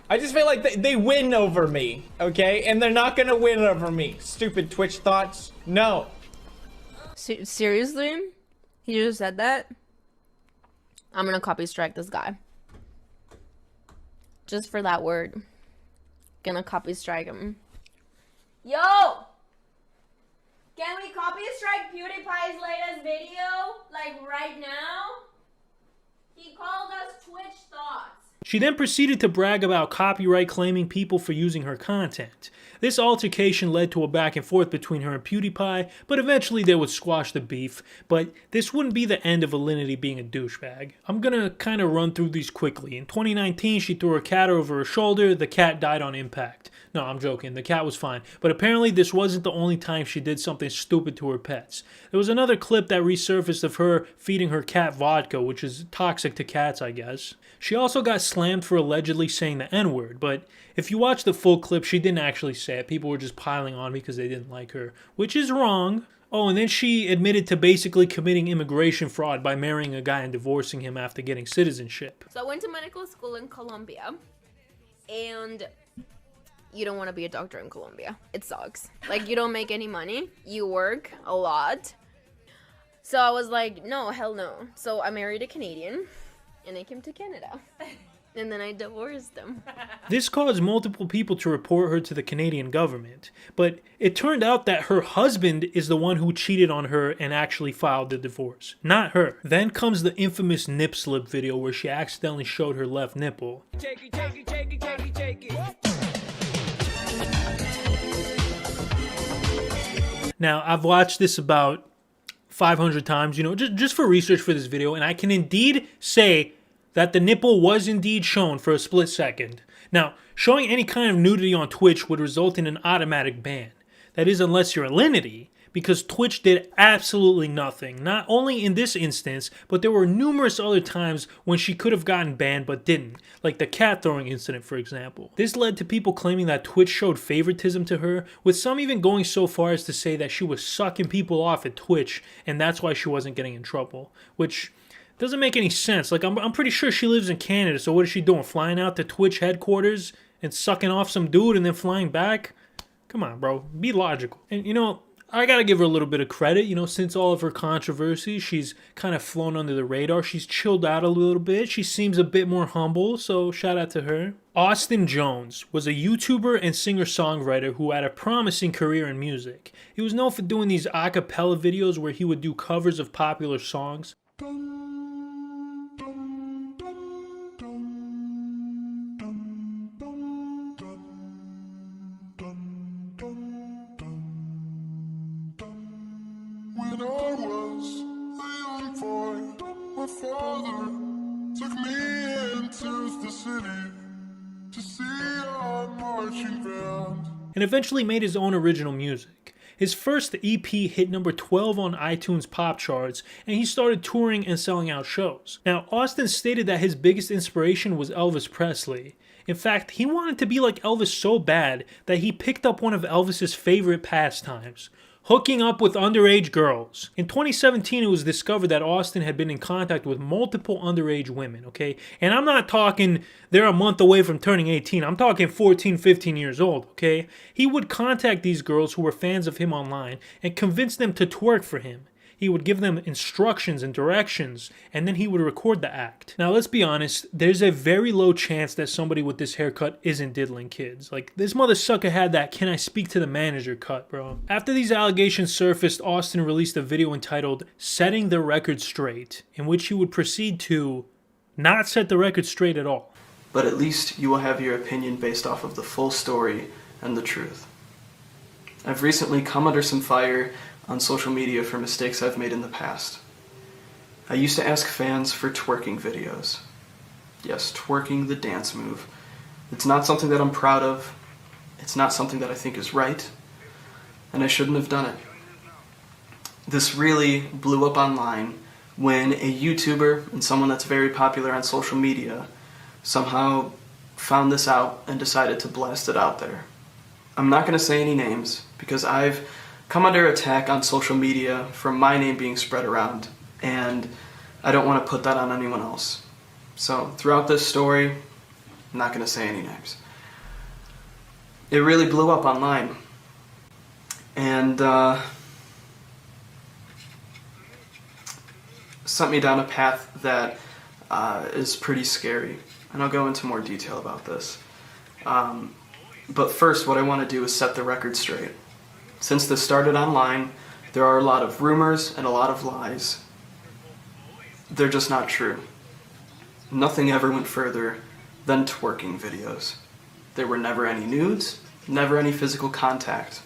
I just feel like they win over me, okay? And they're not gonna win over me. Stupid Twitch thoughts. No. Seriously? He just said that? I'm gonna copy strike this guy. Just for that word. Gonna copy strike him. Yo! Can we copy strike PewDiePie's latest video? Like right now? He called us Twitch thoughts. She then proceeded to brag about copyright claiming people for using her content. This altercation led to a back and forth between her and PewDiePie, but eventually they would squash the beef. But this wouldn't be the end of Alinity being a douchebag. I'm gonna kind of run through these quickly. In 2019, she threw her cat over her shoulder. The cat died on impact. No, I'm joking. The cat was fine. But apparently this wasn't the only time she did something stupid to her pets. There was another clip that resurfaced of her feeding her cat vodka, which is toxic to cats, I guess. She also got slammed for allegedly saying the N-word, but if you watch the full clip, she didn't actually say it. People were just piling on because they didn't like her, which is wrong. Oh, and then she admitted to basically committing immigration fraud by marrying a guy and divorcing him after getting citizenship. So I went to medical school in Colombia, and you don't want to be a doctor in Colombia. It sucks. Like, you don't make any money. You work a lot. So I was like, no, hell no. So I married a Canadian, and I came to Canada. And then I divorced him. This caused multiple people to report her to the Canadian government, but it turned out that her husband is the one who cheated on her and actually filed the divorce, not her. Then comes the infamous nip slip video where she accidentally showed her left nipple. Now, I've watched this about 500 times, you know, just for research for this video, and I can indeed say that the nipple was indeed shown for a split second. Now, showing any kind of nudity on Twitch would result in an automatic ban. That is, unless you're Alinity, because Twitch did absolutely nothing. Not only in this instance, but there were numerous other times when she could have gotten banned but didn't, like the cat throwing incident, for example. This led to people claiming that Twitch showed favoritism to her, with some even going so far as to say that she was sucking people off at Twitch, and that's why she wasn't getting in trouble, which doesn't make any sense. Like, I'm pretty sure she lives in Canada, so what is she doing? Flying out to Twitch headquarters and sucking off some dude and then flying back? Come on, bro. Be logical. And, you know, I gotta give her a little bit of credit, you know, since all of her controversy, she's kind of flown under the radar. She's chilled out a little bit. She seems a bit more humble, so shout out to her. Austin Jones was a YouTuber and singer-songwriter who had a promising career in music. He was known for doing these a cappella videos where he would do covers of popular songs. When I was a young boy, my father took me into the city to see our marching band. And eventually made his own original music. His first EP hit number 12 on iTunes pop charts, and he started touring and selling out shows. Now, Austin stated that his biggest inspiration was Elvis Presley. In fact, he wanted to be like Elvis so bad that he picked up one of Elvis's favorite pastimes: hooking up with underage girls. In 2017, it was discovered that Austin had been in contact with multiple underage women, okay? And I'm not talking they're a month away from turning 18. I'm talking 14, 15 years old, okay? He would contact these girls who were fans of him online and convince them to twerk for him. He would give them instructions and directions, and then he would record the act. Now, let's be honest, there's a very low chance that somebody with this haircut isn't diddling kids. Like, this mother sucker had that "can I speak to the manager" cut, bro. After these allegations surfaced, Austin released a video entitled "Setting the Record Straight," in which he would proceed to not set the record straight at all. But at least you will have your opinion based off of the full story and the truth. I've recently come under some fire on social media for mistakes I've made in the past. I used to ask fans for twerking videos. Yes, twerking, the dance move. It's not something that I'm proud of. It's not something that I think is right, and I shouldn't have done it. This really blew up online when a YouTuber and someone that's very popular on social media somehow found this out and decided to blast it out there. I'm not going to say any names because I've come under attack on social media from my name being spread around, and I don't want to put that on anyone else. So throughout this story, I'm not going to say any names. It really blew up online, and sent me down a path that is pretty scary, and I'll go into more detail about this. But first, what I want to do is set the record straight. Since this started online, there are a lot of rumors and a lot of lies. They're just not true. Nothing ever went further than twerking videos. There were never any nudes, never any physical contact.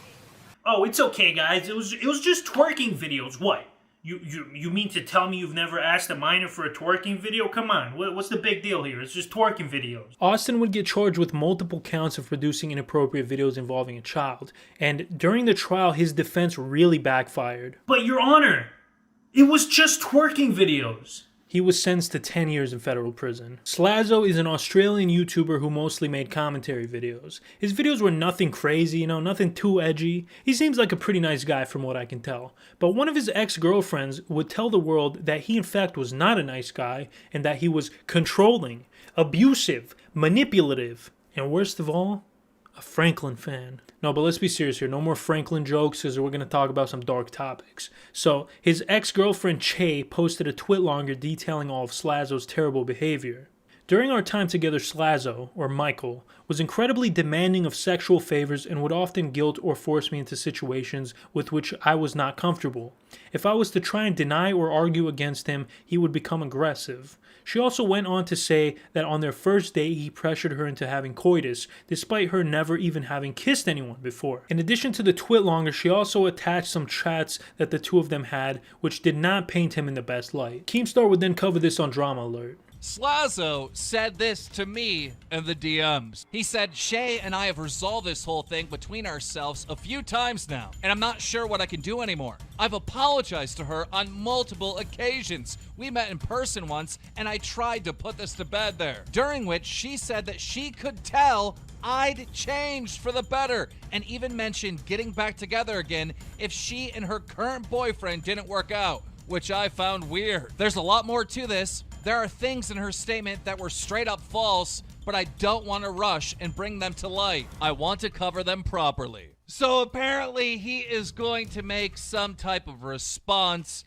Oh, it's okay, guys. It was just twerking videos. What? You mean to tell me you've never asked a minor for a twerking video? Come on, what's the big deal here? It's just twerking videos. Austin would get charged with multiple counts of producing inappropriate videos involving a child, and during the trial, his defense really backfired. But Your Honor, it was just twerking videos. He was sentenced to 10 years in federal prison. Slazzo is an Australian YouTuber who mostly made commentary videos. His videos were nothing crazy, you know, nothing too edgy. He seems like a pretty nice guy from what I can tell. But one of his ex-girlfriends would tell the world that he in fact was not a nice guy and that he was controlling, abusive, manipulative, and worst of all, a Franklin fan. No, but let's be serious here. No more Franklin jokes, because we're going to talk about some dark topics. So, his ex-girlfriend Che posted a twitlonger detailing all of Slazzo's terrible behavior. During our time together, Slazzo, or Michael, was incredibly demanding of sexual favors and would often guilt or force me into situations with which I was not comfortable. If I was to try and deny or argue against him, he would become aggressive. She also went on to say that on their first date, he pressured her into having coitus, despite her never even having kissed anyone before. In addition to the twitlonger, she also attached some chats that the two of them had, which did not paint him in the best light. Keemstar would then cover this on Drama Alert. Slazzo said this to me in the DMs. He said, "Shay and I have resolved this whole thing between ourselves a few times now, and I'm not sure what I can do anymore. I've apologized to her on multiple occasions. We met in person once, and I tried to put this to bed there, during which she said that she could tell I'd changed for the better, and even mentioned getting back together again if she and her current boyfriend didn't work out, which I found weird. There's a lot more to this. There are things in her statement that were straight up false, but I don't want to rush and bring them to light. I want to cover them properly." So apparently he is going to make some type of response.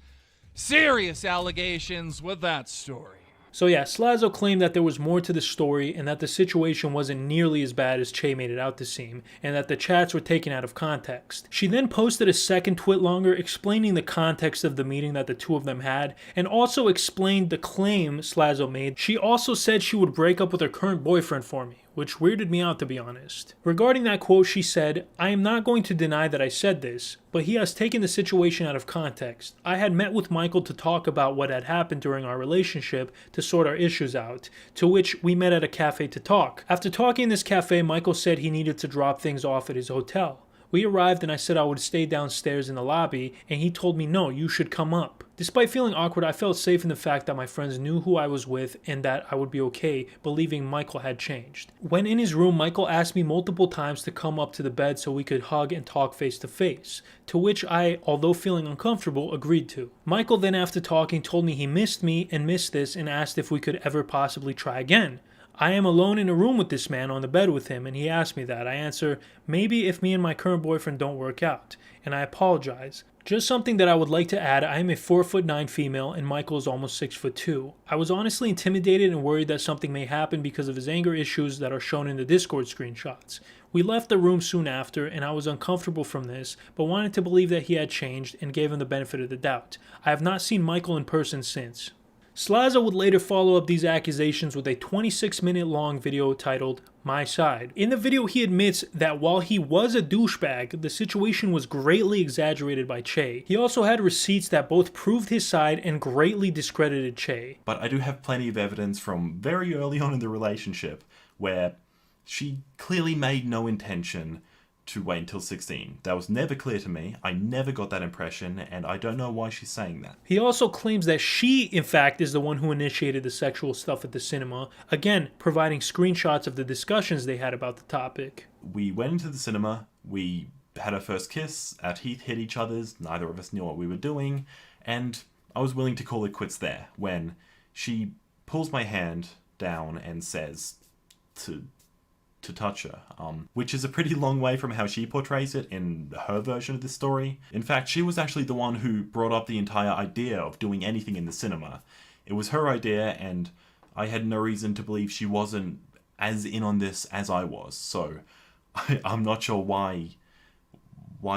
Serious allegations with that story. So yeah, Slazo claimed that there was more to the story and that the situation wasn't nearly as bad as Che made it out to seem, and that the chats were taken out of context. She then posted a second twit longer explaining the context of the meeting that the two of them had, and also explained the claim Slazo made. She also said she would break up with her current boyfriend for me, which weirded me out to be honest. Regarding that quote, she said, "I am not going to deny that I said this, but he has taken the situation out of context. I had met with Michael to talk about what had happened during our relationship to sort our issues out, to which we met at a cafe to talk. After talking in this cafe, Michael said he needed to drop things off at his hotel. We arrived and I said I would stay downstairs in the lobby, and he told me no, you should come up. Despite feeling awkward, I felt safe in the fact that my friends knew who I was with and that I would be okay, believing Michael had changed. When in his room, Michael asked me multiple times to come up to the bed so we could hug and talk face to face, to which I, although feeling uncomfortable, agreed to. Michael then, after talking, told me he missed me and missed this and asked if we could ever possibly try again. I am alone in a room with this man on the bed with him, and he asked me that. I answer, maybe if me and my current boyfriend don't work out, and I apologize. Just something that I would like to add, I am a 4'9" female and Michael is almost 6'2". I was honestly intimidated and worried that something may happen because of his anger issues that are shown in the Discord screenshots. We left the room soon after and I was uncomfortable from this, but wanted to believe that he had changed and gave him the benefit of the doubt. I have not seen Michael in person since. Slazo would later follow up these accusations with a 26-minute long video titled My Side. In the video, he admits that while he was a douchebag, the situation was greatly exaggerated by Che. He also had receipts that both proved his side and greatly discredited Che. But I do have plenty of evidence from very early on in the relationship where she clearly made no intention to wait until 16. That was never clear to me. I never got that impression, and I don't know why she's saying that. He also claims that she, in fact, is the one who initiated the sexual stuff at the cinema, again, providing screenshots of the discussions they had about the topic. We went into the cinema, we had our first kiss, our teeth hit each other's, neither of us knew what we were doing, and I was willing to call it quits there, when she pulls my hand down and says to touch her, which is a pretty long way from how she portrays it in her version of this story. In fact, she was actually the one who brought up the entire idea of doing anything in the cinema. It was her idea, and I had no reason to believe she wasn't as in on this as I was, so I'm not sure why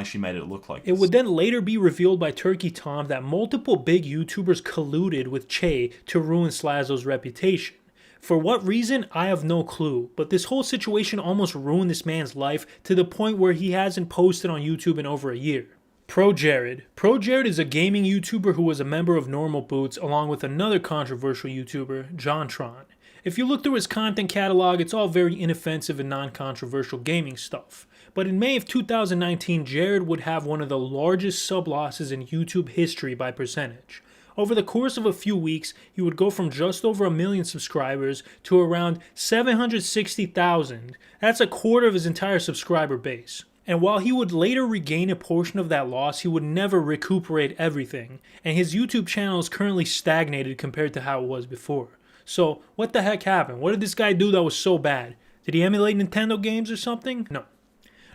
she made it look like this. It would then later be revealed by Turkey Tom that multiple big YouTubers colluded with Che to ruin Slazo's reputation. For what reason, I have no clue, but this whole situation almost ruined this man's life to the point where he hasn't posted on YouTube in over a year. Pro Jared. Pro Jared is a gaming YouTuber who was a member of Normal Boots along with another controversial YouTuber, JonTron. If you look through his content catalog, it's all very inoffensive and non-controversial gaming stuff. But in May of 2019, Jared would have one of the largest sub losses in YouTube history by percentage. Over the course of a few weeks, he would go from just over 1 million subscribers to around 760,000. That's a quarter of his entire subscriber base. And while he would later regain a portion of that loss, he would never recuperate everything. And his YouTube channel is currently stagnated compared to how it was before. So, what the heck happened? What did this guy do that was so bad? Did he emulate Nintendo games or something? No.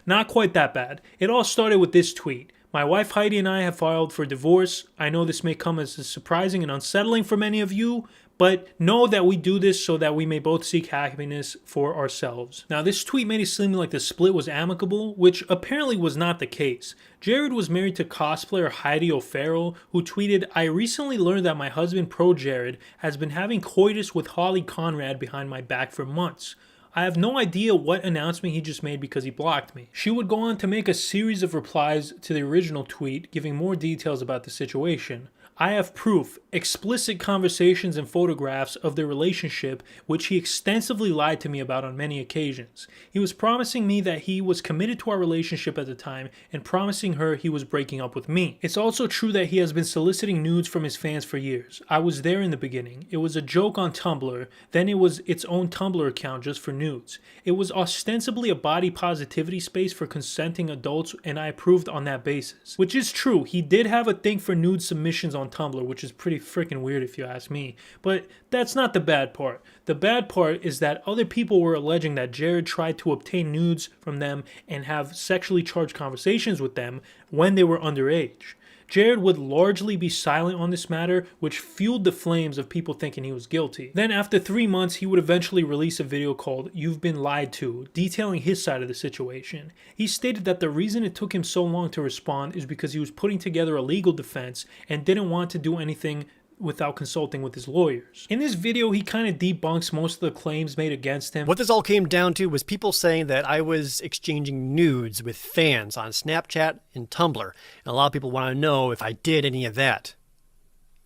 Not quite that bad. It all started with this tweet. My wife Heidi and I have filed for divorce. I know this may come as surprising and unsettling for many of you, but know that we do this so that we may both seek happiness for ourselves. Now, this tweet made it seem like the split was amicable, which apparently was not the case. Jared was married to cosplayer Heidi O'Farrell, who tweeted, I recently learned that my husband Pro Jared has been having coitus with Holly Conrad behind my back for months. I have no idea what announcement he just made because he blocked me. She would go on to make a series of replies to the original tweet, giving more details about the situation. I have proof, explicit conversations and photographs of their relationship, which he extensively lied to me about on many occasions. He was promising me that he was committed to our relationship at the time and promising her he was breaking up with me. It's also true that he has been soliciting nudes from his fans for years. I was there in the beginning. It was a joke on Tumblr, then it was its own Tumblr account just for nudes. It was ostensibly a body positivity space for consenting adults, and I approved on that basis. Which is true, he did have a thing for nude submissions on Tumblr, which is pretty freaking weird if you ask me. But that's not the bad part. The bad part is that other people were alleging that Jared tried to obtain nudes from them and have sexually charged conversations with them when they were underage. Jared would largely be silent on this matter, which fueled the flames of people thinking he was guilty. Then after 3 months, he would eventually release a video called "You've Been Lied To," detailing his side of the situation. He stated that the reason it took him so long to respond is because he was putting together a legal defense and didn't want to do anything without consulting with his lawyers. In this video, he kind of debunks most of the claims made against him. What this all came down to was people saying that I was exchanging nudes with fans on Snapchat and Tumblr. And a lot of people want to know if I did any of that.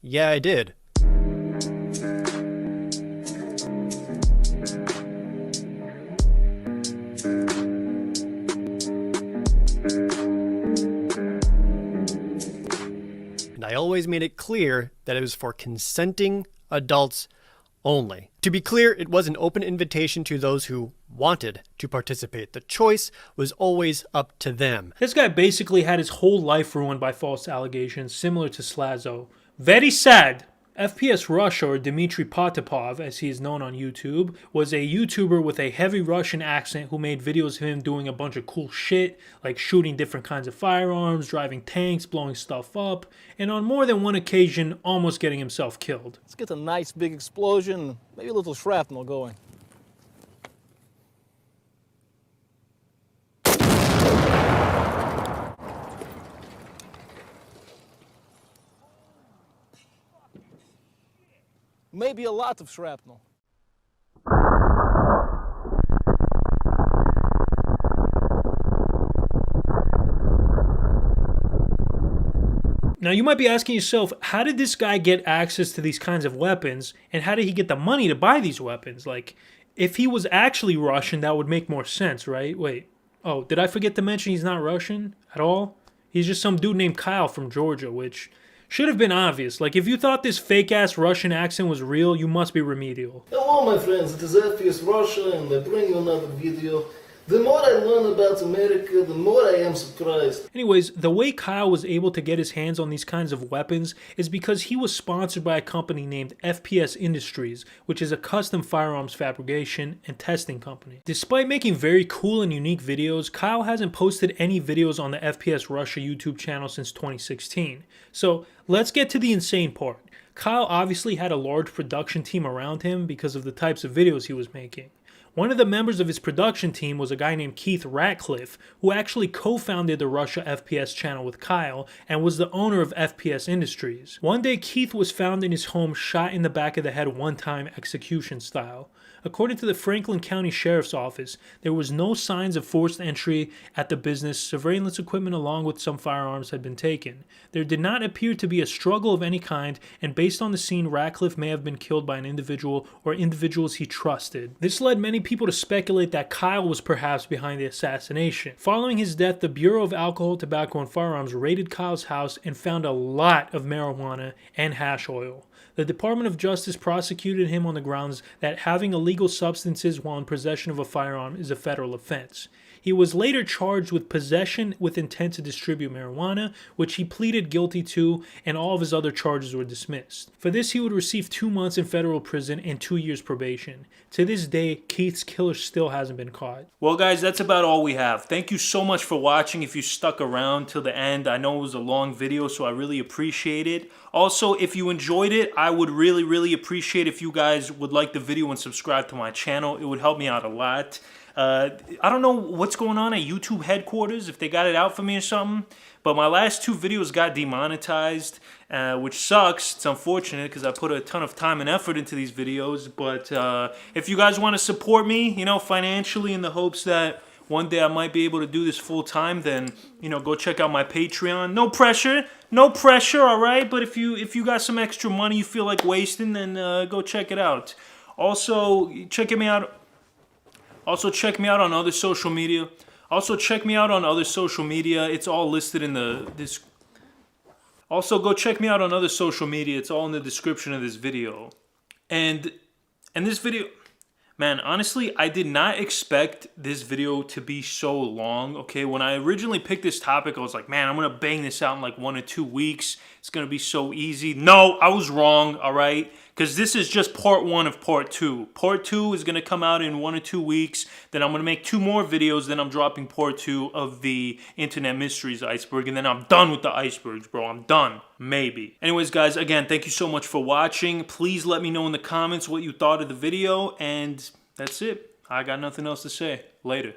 Yeah, I did. I always made it clear that it was for consenting adults only. To be clear, it was an open invitation to those who wanted to participate. The choice was always up to them. This guy basically had his whole life ruined by false allegations, similar to Slazo. Very sad. FPS Russia, or Dmitry Potapov, as he is known on YouTube, was a YouTuber with a heavy Russian accent who made videos of him doing a bunch of cool shit, like shooting different kinds of firearms, driving tanks, blowing stuff up, and on more than one occasion, almost getting himself killed. Let's get a nice big explosion, maybe a little shrapnel going. Maybe a lot of shrapnel. Now you might be asking yourself, how did this guy get access to these kinds of weapons, and how did he get the money to buy these weapons? Like, if he was actually Russian, that would make more sense, right? Wait, oh, did I forget to mention he's not Russian at all? He's just some dude named Kyle from Georgia, which should have been obvious. Like, if you thought this fake-ass Russian accent was real, you must be remedial. Hello, my friends. It is FPS Russia, and I bring you another video. The more I learn about America, the more I am surprised. Anyways, the way Kyle was able to get his hands on these kinds of weapons is because he was sponsored by a company named FPS Industries, which is a custom firearms fabrication and testing company. Despite making very cool and unique videos, Kyle hasn't posted any videos on the FPS Russia YouTube channel since 2016. So let's get to the insane part. Kyle obviously had a large production team around him because of the types of videos he was making. One of the members of his production team was a guy named Keith Ratcliffe, who actually co-founded the Russia FPS channel with Kyle and was the owner of FPS Industries. One day, Keith was found in his home shot in the back of the head one-time execution style. According to the Franklin County Sheriff's Office, there was no signs of forced entry at the business. Surveillance equipment along with some firearms had been taken. There did not appear to be a struggle of any kind, and based on the scene, Ratcliffe may have been killed by an individual or individuals he trusted. This led many people to speculate that Kyle was perhaps behind the assassination. Following his death, the Bureau of Alcohol, Tobacco, and Firearms raided Kyle's house and found a lot of marijuana and hash oil. The Department of Justice prosecuted him on the grounds that having illegal substances while in possession of a firearm is a federal offense. He was later charged with possession with intent to distribute marijuana, which he pleaded guilty to, and all of his other charges were dismissed. For this, he would receive 2 months in federal prison and 2 years probation. To this day, Keith's killer still hasn't been caught. Well, guys, that's about all we have. Thank you so much for watching. If you stuck around till the end, I know it was a long video, so I really appreciate it. Also, if you enjoyed it, I would really appreciate if you guys would like the video and subscribe to my channel. It would help me out a lot. I don't know what's going on at YouTube headquarters, if they got it out for me or something, but my last 2 videos got demonetized, which sucks. It's unfortunate because I put a ton of time and effort into these videos, but if you guys want to support me, you know, financially, in the hopes that one day I might be able to do this full time, then, you know, go check out my Patreon. No pressure, all right? But if you got some extra money you feel like wasting, then go check it out. Also, check me out on other social media. It's all listed in the Also, go check me out on other social media. It's all in the description of this video. And this video, Man, honestly, I did not expect this video to be so long, okay? When I originally picked this topic, I was like, man, I'm gonna bang this out in like 1 or 2 weeks. It's gonna be so easy. No, I was wrong, all right? Because this is just part 1 of part 2. Part 2 is gonna come out in 1 or 2 weeks. Then I'm gonna make 2 more videos. Then I'm dropping part 2 of the Internet Mysteries Iceberg. And then I'm done with the icebergs, bro. I'm done. Maybe. Anyways, guys, again, thank you so much for watching. Please let me know in the comments what you thought of the video. And that's it. I got nothing else to say. Later.